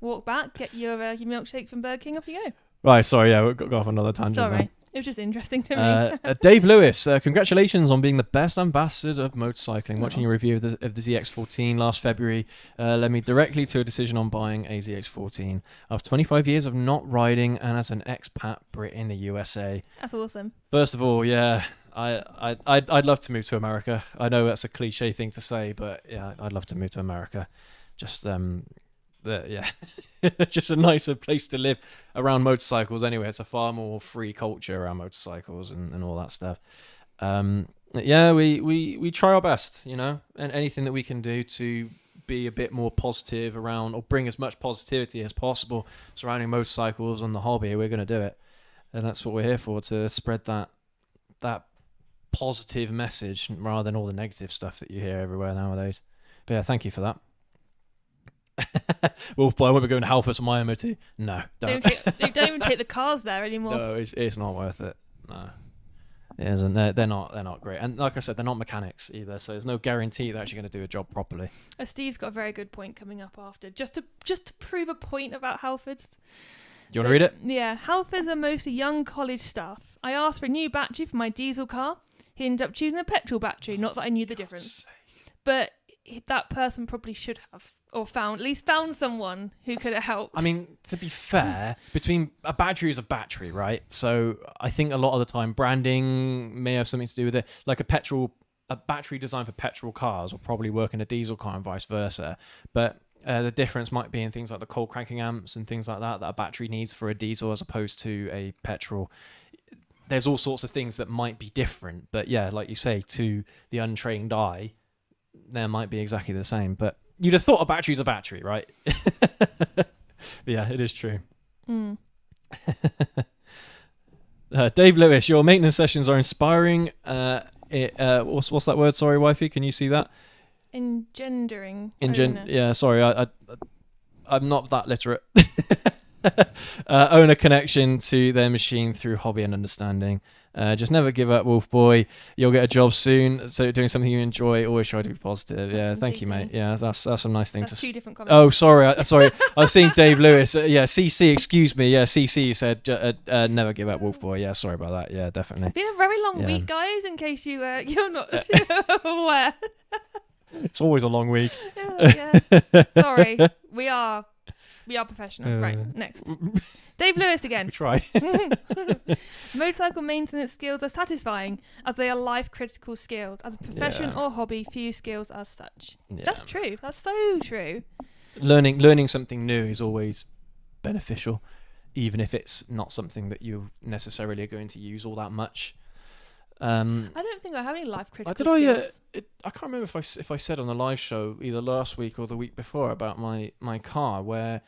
Walk back, get your milkshake from Burger King, off you go. Right, sorry, yeah, we've got off another tangent. Sorry. It was just interesting to me. Dave Lewis, congratulations on being the best ambassador of motorcycling. Watching your review of the ZX14 last February led me directly to a decision on buying a ZX14 after 25 years of not riding and as an expat Brit in the USA. That's awesome. First of all, yeah, I'd love to move to America. I know that's a cliche thing to say, but yeah, I'd love to move to America. Just just a nicer place to live around motorcycles anyway. It's a far more free culture around motorcycles and all that stuff. We try our best, and anything that we can do to be a bit more positive around or bring as much positivity as possible surrounding motorcycles and the hobby, we're going to do it. And that's what we're here for, to spread that positive message rather than all the negative stuff that you hear everywhere nowadays. But yeah, thank you for that. Wolf boy, I won't be going to Halfords for my MOT. No, don't. They don't even take the cars there anymore. No, it's not worth it. No, it isn't. They're not great. And like I said, they're not mechanics either. So there's no guarantee they're actually going to do a job properly. Steve's got a very good point coming up after. Just to prove a point about Halfords. Do you want to read it? Yeah, Halfords are mostly young college staff. I asked for a new battery for my diesel car. He ended up choosing a petrol battery. Not that I knew the difference, but that person probably should have. Or at least found someone who could have helped. I mean, to be fair, between a battery is a battery, right? So I think a lot of the time branding may have something to do with it. Like a battery designed for petrol cars will probably work in a diesel car and vice versa. But the difference might be in things like the cold cranking amps and things like that a battery needs for a diesel as opposed to a petrol. There's all sorts of things that might be different. But yeah, like you say, to the untrained eye, there might be exactly the same. But you'd have thought a battery's a battery, right? Yeah, it is true. Mm. Dave Lewis, your maintenance sessions are inspiring. What's that word? Sorry, wifey, can you see that? Engendering. Yeah, sorry, I'm not that literate. Own a connection to their machine through hobby and understanding. Just never give up, Wolf Boy. You'll get a job soon. So doing something you enjoy, always try to be positive. Yeah, thank you, mate. Yeah, that's a nice thing. That's two different comments. Oh, sorry. Sorry. I was seeing Dave Lewis. Yeah, CC, excuse me. Yeah, CC said never give up, Wolf Boy. Yeah, sorry about that. Yeah, definitely. It's been a very long week, guys, in case you're not aware. It's always a long week. Yeah. Sorry. We are We are professional. Right, next. We Dave Lewis again. try. Motorcycle maintenance skills are satisfying as they are life-critical skills. As a profession Yeah. or hobby, few skills as such. Yeah. That's true. That's so true. Learning something new is always beneficial, even if it's not something that you necessarily are going to use all that much. I don't think I have any life-critical Did I? skills. I can't remember if I said on the live show either last week or the week before about my car where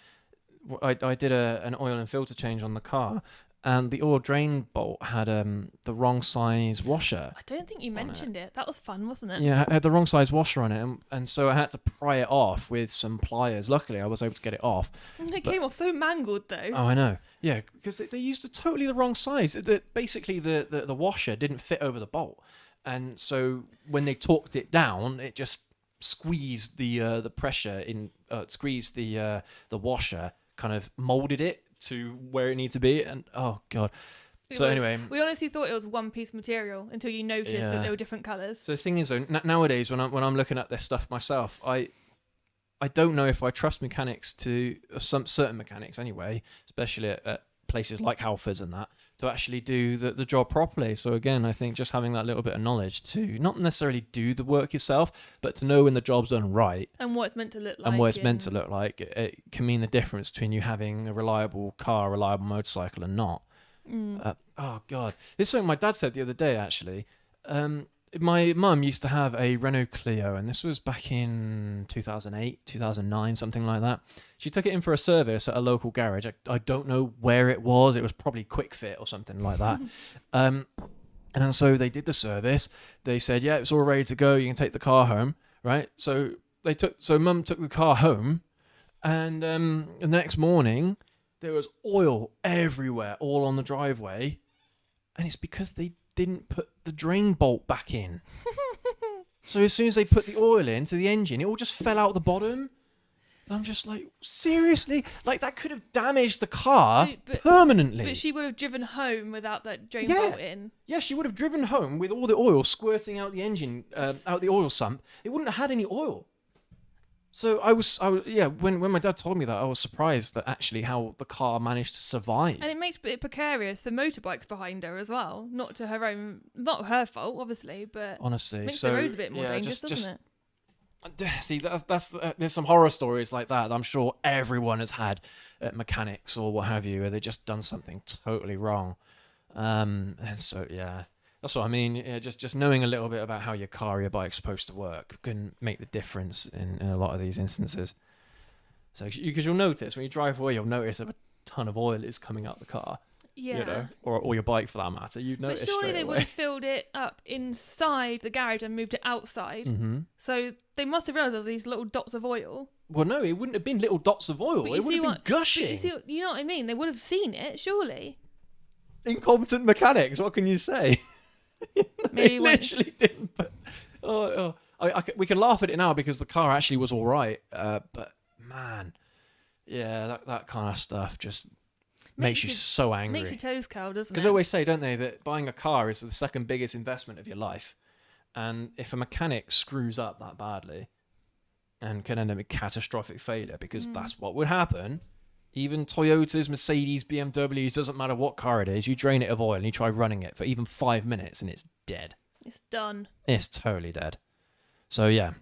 I did an oil and filter change on the car, and the oil drain bolt had the wrong size washer. I don't think you on it. mentioned it. That was fun, wasn't it? Yeah, it had the wrong size washer on it, and so I had to pry it off with some pliers. Luckily, I was able to get it off. It came off so mangled, though. Oh, I know. Yeah, because they used totally the wrong size. Basically, the washer didn't fit over the bolt, and so when they torqued it down, it just squeezed the pressure in, squeezed the washer, kind of molded it to where it needed to be, and oh god. So anyway, we honestly thought it was one piece material until you noticed that they were different colours. So the thing is, though, nowadays when I'm looking at this stuff myself, I don't know if I trust mechanics some certain mechanics anyway, especially at places like Halfords and that, to actually do the job properly. So again, I think just having that little bit of knowledge to not necessarily do the work yourself, but to know when the job's done right And what it's meant to look like. and what it's meant to look like, it can mean the difference between you having a reliable car, a reliable motorcycle, and not. Oh god, this is something my dad said the other day actually. My mum used to have a Renault Clio, and this was back in 2008 2009, something like that. She took it in for a service at a local garage. I don't know where it was probably Quick Fit or something like that. And so they did the service. They said, yeah, it's all ready to go, you can take the car home, right? So mum took the car home, and the next morning there was oil everywhere, all on the driveway. And it's because they didn't put the drain bolt back in. So as soon as they put the oil into the engine, it all just fell out the bottom. And I'm just like, seriously? Like, that could have damaged the car permanently. But she would have driven home without that drain bolt in. Yeah, she would have driven home with all the oil squirting out the engine, out the oil sump. It wouldn't have had any oil. So I was when my dad told me that, I was surprised at actually how the car managed to survive. And it makes it precarious for motorbikes behind her as well. Not her fault, obviously, but honestly, makes so the roads a bit more dangerous, doesn't it? See, that's there's some horror stories like that I'm sure everyone has had at mechanics or what have you, where they've just done something totally wrong. And so yeah. That's what I mean. Yeah, just knowing a little bit about how your car or your bike's supposed to work can make the difference in a lot of these instances. So, because you'll notice when you drive away, you'll notice if a ton of oil is coming out the car. Yeah. You know, or your bike for that matter. You'd notice. But surely straight they away. would have filled it up inside the garage and moved it outside. Mm-hmm. So they must have realised there was these little dots of oil. Well, no, it wouldn't have been little dots of oil. But It would have been gushing. You know what I mean? They would have seen it, surely. Incompetent mechanics. What can you say? Maybe They literally didn't. But we can laugh at it now because the car actually was all right. But man, yeah, that kind of stuff just makes you so angry. Makes your toes curl, doesn't it? Because they always say, don't they, that buying a car is the second biggest investment of your life. And if a mechanic screws up that badly, and can end up in catastrophic failure, because that's what would happen. Even Toyotas, Mercedes, BMWs, doesn't matter what car it is, you drain it of oil and you try running it for even 5 minutes and it's dead. It's done. It's totally dead. So yeah,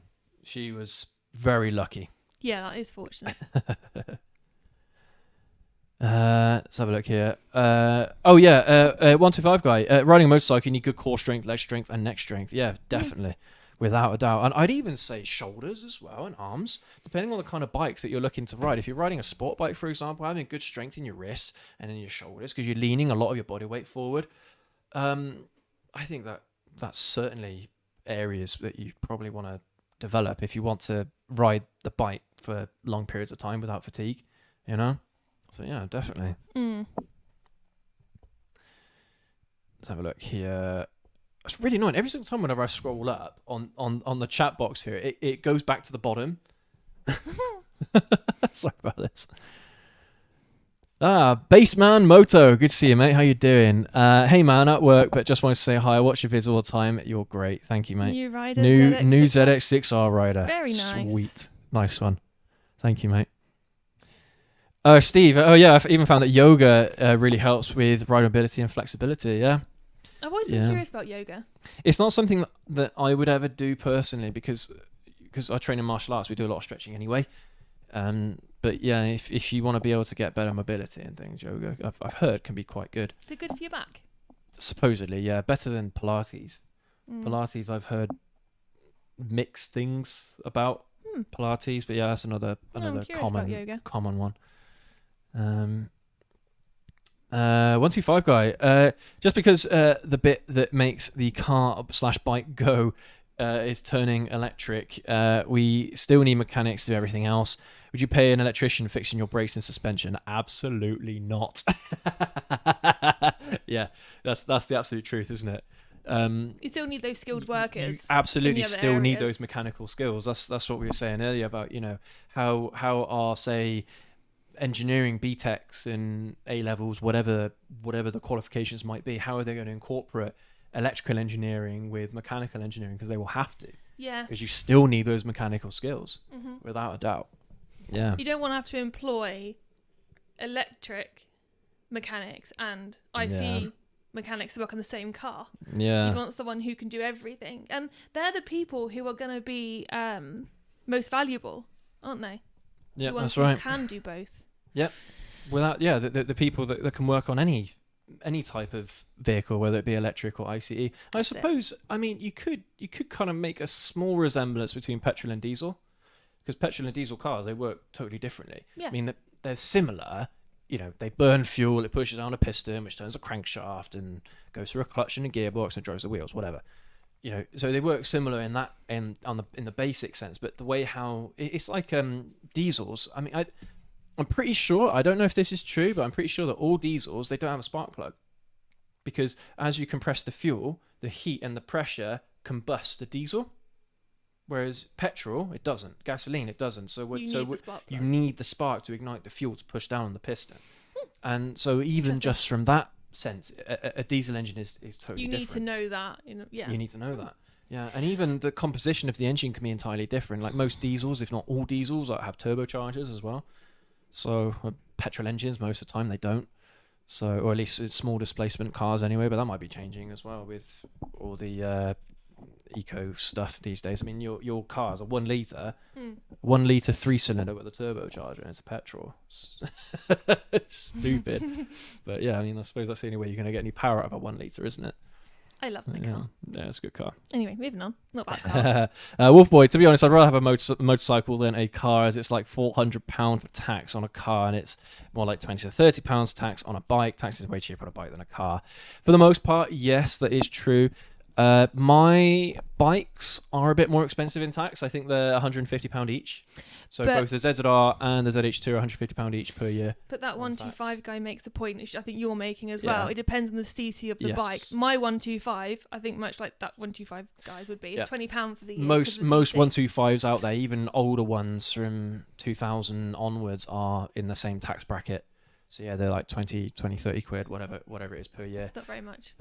she was very lucky. Yeah, that is fortunate. Let's have a look here. 125 guy. Riding a motorcycle, you need good core strength, leg strength, and neck strength. Yeah, definitely. Without a doubt. And I'd even say shoulders as well and arms, depending on the kind of bikes that you're looking to ride. If you're riding a sport bike, for example, having good strength in your wrists and in your shoulders, because you're leaning a lot of your body weight forward. I think that's certainly areas that you probably want to develop if you want to ride the bike for long periods of time without fatigue, you know? So yeah, definitely. Let's have a look here. It's really annoying. Every single time whenever I scroll up on the chat box here, it goes back to the bottom. Sorry about this. Baseman Moto. Good to see you, mate. How you doing? Hey, man, at work, but just want to say hi. I watch your vids all the time. You're great. Thank you, mate. New rider. New ZX6R. ZX6R rider. Very nice. Sweet. Nice one. Thank you, mate. Oh, Steve. Oh, yeah. I've even found that yoga really helps with ride mobility and flexibility. Yeah. I've always been curious about yoga. It's not something that I would ever do personally because I train in martial arts. We do a lot of stretching anyway. But yeah, if you want to be able to get better mobility and things, yoga I've heard can be quite good. Is it good for your back? Supposedly, yeah, better than Pilates. Mm. Pilates, I've heard mixed things about Pilates, but yeah, that's another common one. 125 guy. Just because the bit that makes the car/bike go is turning electric, we still need mechanics to do everything else. Would you pay an electrician fixing your brakes and suspension? Absolutely not. Yeah, that's the absolute truth, isn't it? You still need those skilled workers. You absolutely still areas. need those mechanical skills. That's what we were saying earlier about, how our, say, engineering BTECs in A levels, whatever the qualifications might be, how are they going to incorporate electrical engineering with mechanical engineering? Because they will have to. Yeah. Because you still need those mechanical skills, without a doubt. Yeah. You don't want to have to employ electric mechanics and IC mechanics to work on the same car. Yeah. You want someone who can do everything. And they're the people who are going to be most valuable, aren't they? Yeah, that's right. Who can do both. Yep. The people that can work on any type of vehicle, whether it be electric or ICE. I suppose, I mean, you could kind of make a small resemblance between petrol and diesel, because petrol and diesel cars, they work totally differently. Yeah. I mean, they're similar. They burn fuel, it pushes down a piston, which turns a crankshaft and goes through a clutch and a gearbox and drives the wheels, whatever. So they work similar in that in the basic sense, but the way how it's like diesels. I mean, I'm pretty sure, I don't know if this is true, but I'm pretty sure that all diesels, they don't have a spark plug, because as you compress the fuel, the heat and the pressure combust the diesel, whereas petrol, it doesn't. Gasoline, it doesn't. You need the spark to ignite the fuel to push down the piston. And so even just from that sense, a diesel engine is totally different. You need to know that. You need to know that. Yeah, and even the composition of the engine can be entirely different. Like most diesels, if not all diesels, have turbochargers as well. So petrol engines, most of the time, they don't. So, or at least it's small displacement cars anyway, but that might be changing as well with all the eco stuff these days. I mean, your cars are 1 litre, 1 litre 3-cylinder with a turbocharger, and it's a petrol. Stupid. But yeah, I mean, I suppose that's the only way you're going to get any power out of a 1 litre, isn't it? I love my car. Yeah, it's a good car. Anyway, moving on. Not about cars. Wolfboy, to be honest, I'd rather have a motorcycle than a car, as it's like £400 for tax on a car, and it's more like £20 to £30 tax on a bike. Tax is way cheaper on a bike than a car. For the most part, yes, that is true. My bikes are a bit more expensive in tax. I think they're £150 each. So both the ZZR and the ZH2 are £150 each per year. But that 125 guy makes the point, which I think you're making as well. It depends on the CC of the bike. My 125, I think much like that 125 guys would be, is £20 for the year. Most 125s out there, even older ones from 2000 onwards, are in the same tax bracket. So yeah, they're like 20, 30 quid, whatever it is per year. Not very much.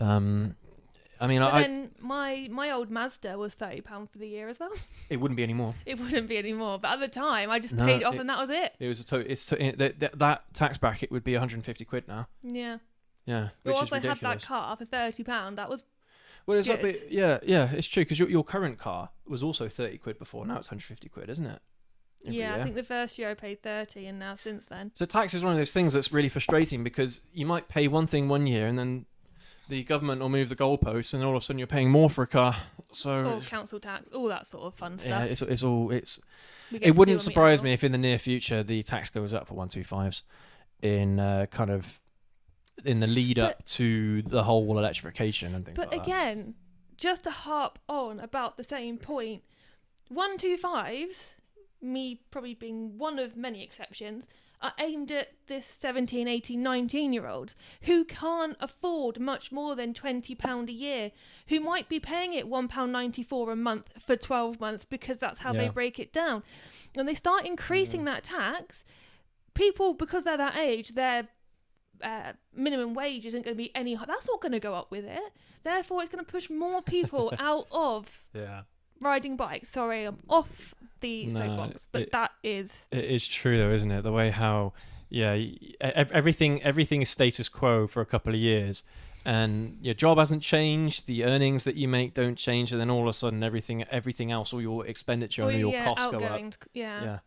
I mean, then my old Mazda was £30 for the year as well. It wouldn't be anymore. It wouldn't be anymore. But at the time, I just paid it off, and that was it. It was that tax bracket would be 150 quid now. Yeah. Yeah. But whilst I had that car for £30, that was. Well, it's good. It's true, because your current car was also 30 quid before. Now it's 150 quid, isn't it? I think the first year I paid 30, and now since then. So tax is one of those things that's really frustrating, because you might pay one thing one year, and then the government will move the goalposts, and all of a sudden you're paying more for a car. Or council tax, all that sort of fun stuff. Yeah, it wouldn't surprise me if in the near future the tax goes up for 125s in in the lead up to the whole electrification and things like that. But again, just to harp on about the same point, 125s, me probably being one of many exceptions, are aimed at this 17, 18, 19-year-olds who can't afford much more than £20 a year, who might be paying it £1.94 a month for 12 months because that's how they break it down. When they start increasing that tax, people, because they're that age, their minimum wage isn't going to be any higher. That's not going to go up with it. Therefore, it's going to push more people out of riding bikes. Sorry, I'm off the soapbox, but that is... It is true though, isn't it? The way how Yeah, everything is status quo for a couple of years, and your job hasn't changed, the earnings that you make don't change, and then all of a sudden everything else, all your expenditure Or and all your yeah, costs go up. outgoings, yeah, Yeah.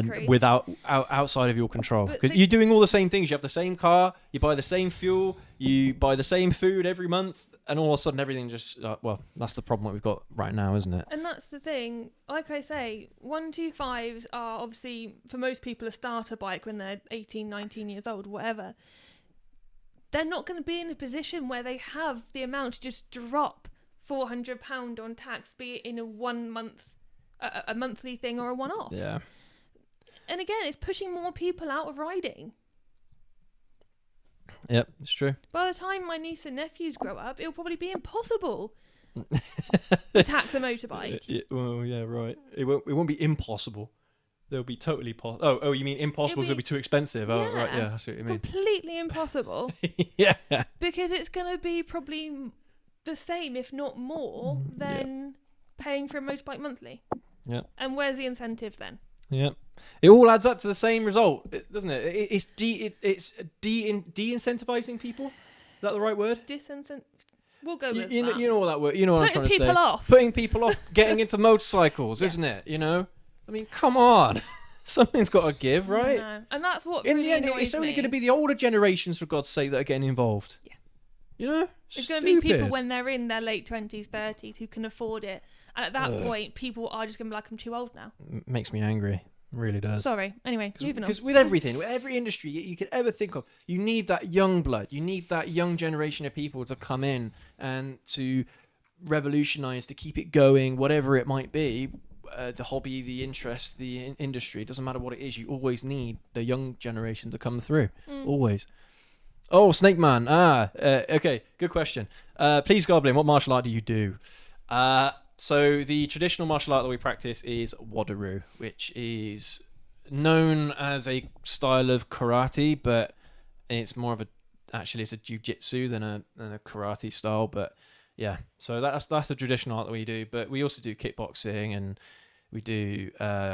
increase. And outside of your control, But because you're doing all the same things. You have the same car, you buy the same fuel, you buy the same food every month, and all of a sudden everything just well, that's the problem that we've got right now, isn't it? And that's the thing. Like I say, 125s are obviously for most people a starter bike when they're 18, 19 years old, whatever. They're not going to be in a position where they have the amount to just drop £400 on tax, be it in a 1 month, a monthly thing or a one-off. Yeah. And again, it's pushing more people out of riding. Yep, it's true. By the time my niece and nephews grow up, it'll probably be impossible to tax a motorbike. Well, yeah, right. It won't be impossible. They'll be totally possible. Oh, you mean impossible? It'll be too expensive. Oh, Yeah. right. Yeah, I see what you mean. Completely impossible. Yeah. Because it's going to be probably the same, if not more, than paying for a motorbike monthly. Yeah. And where's the incentive then? Yeah. It all adds up to the same result, doesn't it? It's de-incentivizing people. Is that the right word? Disincentive. We'll go with You that. know what that word? You know what I'm trying to say. Putting people off. Putting people off getting into motorcycles, isn't it? You know. I mean, come on. Something's got to give, right? No. And that's what In really the end, annoys it's only me. going to be the older generations, for God's sake, that are getting involved. Yeah. You know? It's going to be people when they're in their late 20s, 30s who can afford it. And at that point, people are just going to be like, I'm too old now. Makes me angry. It really does. Sorry. Anyway, moving on. Because with everything, with every industry you could ever think of, you need that young blood. You need that young generation of people to come in and to revolutionize, to keep it going, whatever it might be. The hobby, the interest, the industry, it doesn't matter what it is, you always need the young generation to come through. Always. Oh, Snake Man. Okay, good question. Please, Goblin, what martial art do you do? So the traditional martial art that we practice is Wadaroo, which is known as a style of karate, but it's more of it's a jiu-jitsu than a karate style. But yeah, so that's the traditional art that we do. But we also do kickboxing and we do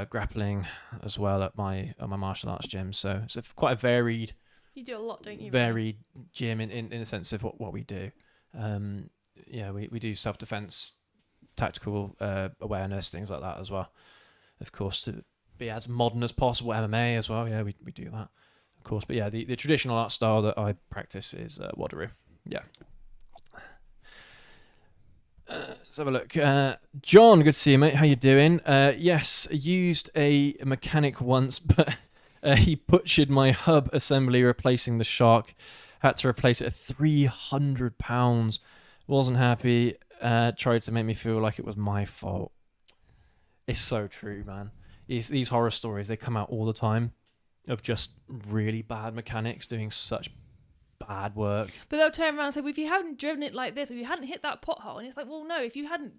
grappling as well at my martial arts gym. So it's quite a varied. You do a lot, don't you? Varied gym in the sense of what we do. We do self-defense, tactical awareness, things like that as well. Of course, to be as modern as possible, MMA as well. Yeah, we do that, of course. But yeah, the traditional art style that I practice is Wadaroo. Yeah. Let's have a look. John, good to see you, mate. How you doing? Yes, I used a mechanic once, but he butchered my hub assembly replacing the shark. Had to replace it at £300. Wasn't happy. Tried to make me feel like it was my fault. It's so true, man. These horror stories, they come out all the time of just really bad mechanics doing such bad work. But they'll turn around and say, well, if you hadn't driven it like this, or you hadn't hit that pothole, and it's like, well, no, if you hadn't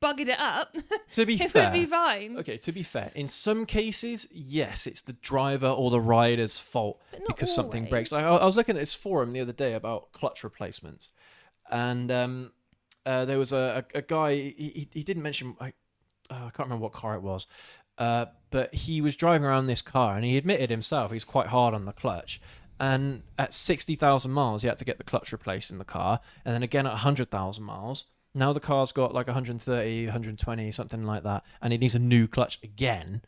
buggered it up, To be it fair, would be fine. Okay, to be fair, in some cases, yes, it's the driver or the rider's fault But not because something always. breaks. Like, I was looking at this forum the other day about clutch replacements, and there was a guy. He didn't mention. I can't remember what car it was, but he was driving around this car, and he admitted himself he's quite hard on the clutch. And at 60,000 miles, he had to get the clutch replaced in the car, and then again at 100,000 miles. Now the car's got like 130, 120, something like that, and it needs a new clutch again.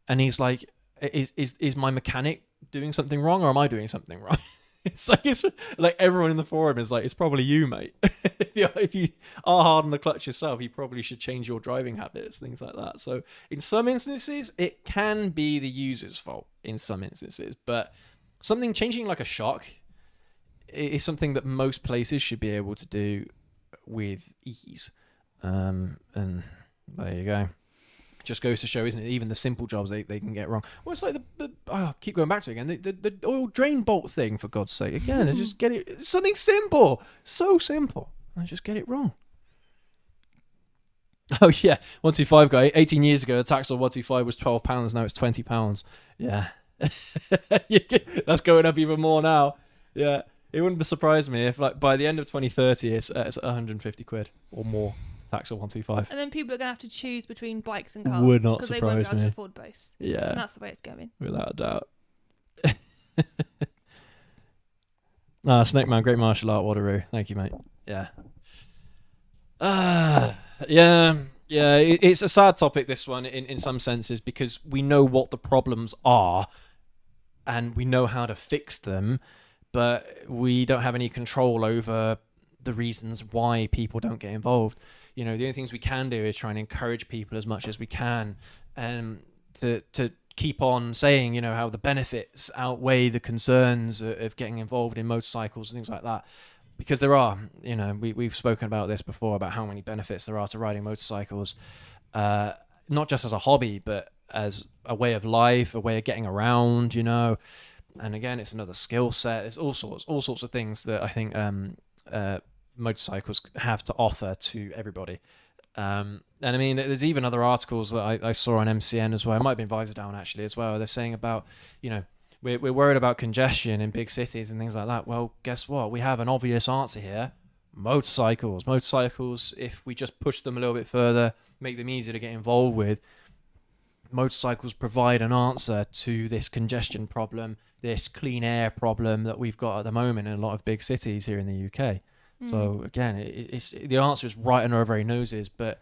And he's like, "Is my mechanic doing something wrong, or am I doing something wrong?" It's like everyone in the forum is like, "It's probably you, mate. If you are hard on the clutch yourself, you probably should change your driving habits, things like that." So in some instances, it can be the user's fault. In some instances, but something changing like a shock is something that most places should be able to do with ease. And there you go. Just goes to show, isn't it? Even the simple jobs they can get wrong. Well, it's like I keep going back to it again. The oil drain bolt thing, for God's sake. Again, just get it. It's something simple. So simple. I just get it wrong. Oh, yeah. 125 guy. 18 years ago, the tax on 125 was £12. Now it's £20. Yeah. That's going up even more now. Yeah. It wouldn't surprise me if, like, by the end of 2030, it's 150 quid or more tax on 125. And then people are going to have to choose between bikes and cars. Would not because they won't be surprise able to me. afford both. Yeah. And that's the way it's going. Without a doubt. Snake Man, great martial art, Wateroo. Thank you, mate. Yeah. Yeah. It's a sad topic, this one, in some senses, because we know what the problems are and we know how to fix them, but we don't have any control over the reasons why people don't get involved. The only things we can do is try and encourage people as much as we can, and to keep on saying, how the benefits outweigh the concerns of getting involved in motorcycles and things like that. Because there are, we've spoken about this before, about how many benefits there are to riding motorcycles, not just as a hobby, but as a way of life, a way of getting around, And again, it's another skill set. There's all sorts of things that I think motorcycles have to offer to everybody. And I mean, there's even other articles that I saw on MCN as well. It might have been Visor Down actually as well. They're saying about, we're worried about congestion in big cities and things like that. Well, guess what? We have an obvious answer here. Motorcycles. Motorcycles, if we just push them a little bit further, make them easier to get involved with, motorcycles provide an answer to this congestion problem, this clean air problem that we've got at the moment in a lot of big cities here in the UK. So again, it's the answer is right under our very noses, but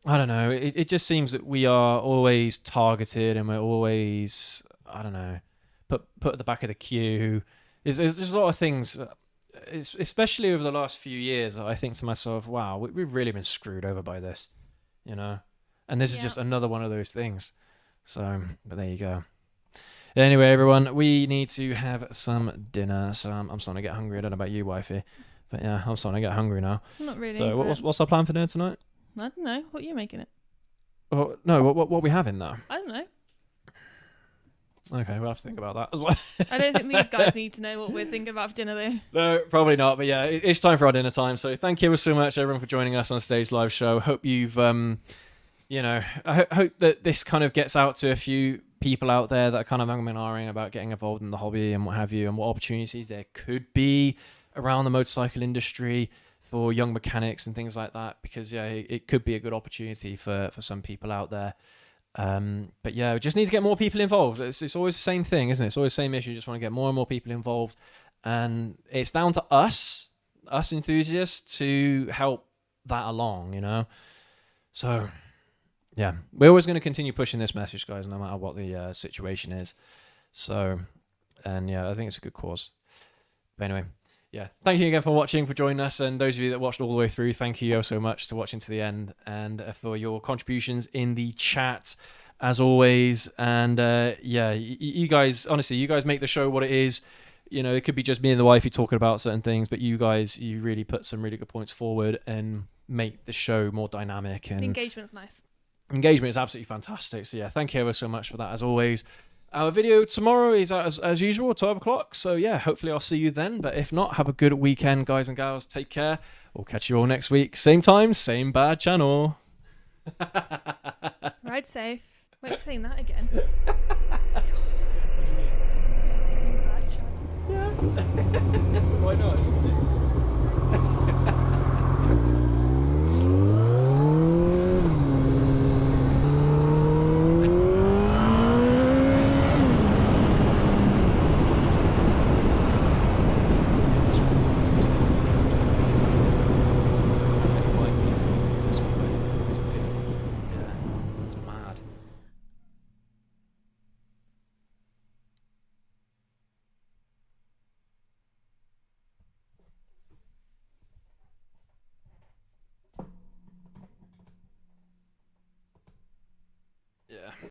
I don't know. It just seems that we are always targeted, and we're always, I don't know, put at the back of the queue. There's a lot of things, especially over the last few years. I think to myself, wow, we've really been screwed over by this, And this is just another one of those things. So, but there you go. Anyway, everyone, we need to have some dinner. So I'm starting to get hungry. I don't know about you, wifey. But yeah, I'm starting to get hungry now. Not really. So what's our plan for dinner tonight? I don't know. What are you making it? Oh, no, what are we having though? I don't know. Okay, we'll have to think about that as well. I don't think these guys need to know what we're thinking about for dinner though. No, probably not. But yeah, it's time for our dinner time. So thank you so much, everyone, for joining us on today's live show. Hope you've, I hope that this kind of gets out to a few people out there that are kind of umming about getting involved in the hobby and what have you, and what opportunities there could be around the motorcycle industry for young mechanics and things like that, because it could be a good opportunity for some people out there. But yeah, we just need to get more people involved. It's always the same thing, isn't it? It's always the same issue. You just want to get more and more people involved, and it's down to us enthusiasts, to help that along, So yeah, we're always going to continue pushing this message, guys, no matter what the situation is. So, and yeah, I think it's a good cause. But anyway, yeah, thank you again for watching, for joining us, and those of you that watched all the way through, thank you so much to watching to the end, and for your contributions in the chat as always. And yeah, you guys, honestly, you guys make the show what it is. It could be just me and the wifey talking about certain things, but you guys, you really put some really good points forward and make the show more dynamic. And the engagement's nice. Engagement is absolutely fantastic. So yeah, thank you ever so much for that as always. Our video tomorrow is out as usual, 12 o'clock. So yeah, hopefully I'll see you then. But if not, have a good weekend, guys and gals. Take care. We'll catch you all next week. Same time, same bad channel. Ride safe. Wait, I'm saying that again. God. Same bad channel. Yeah.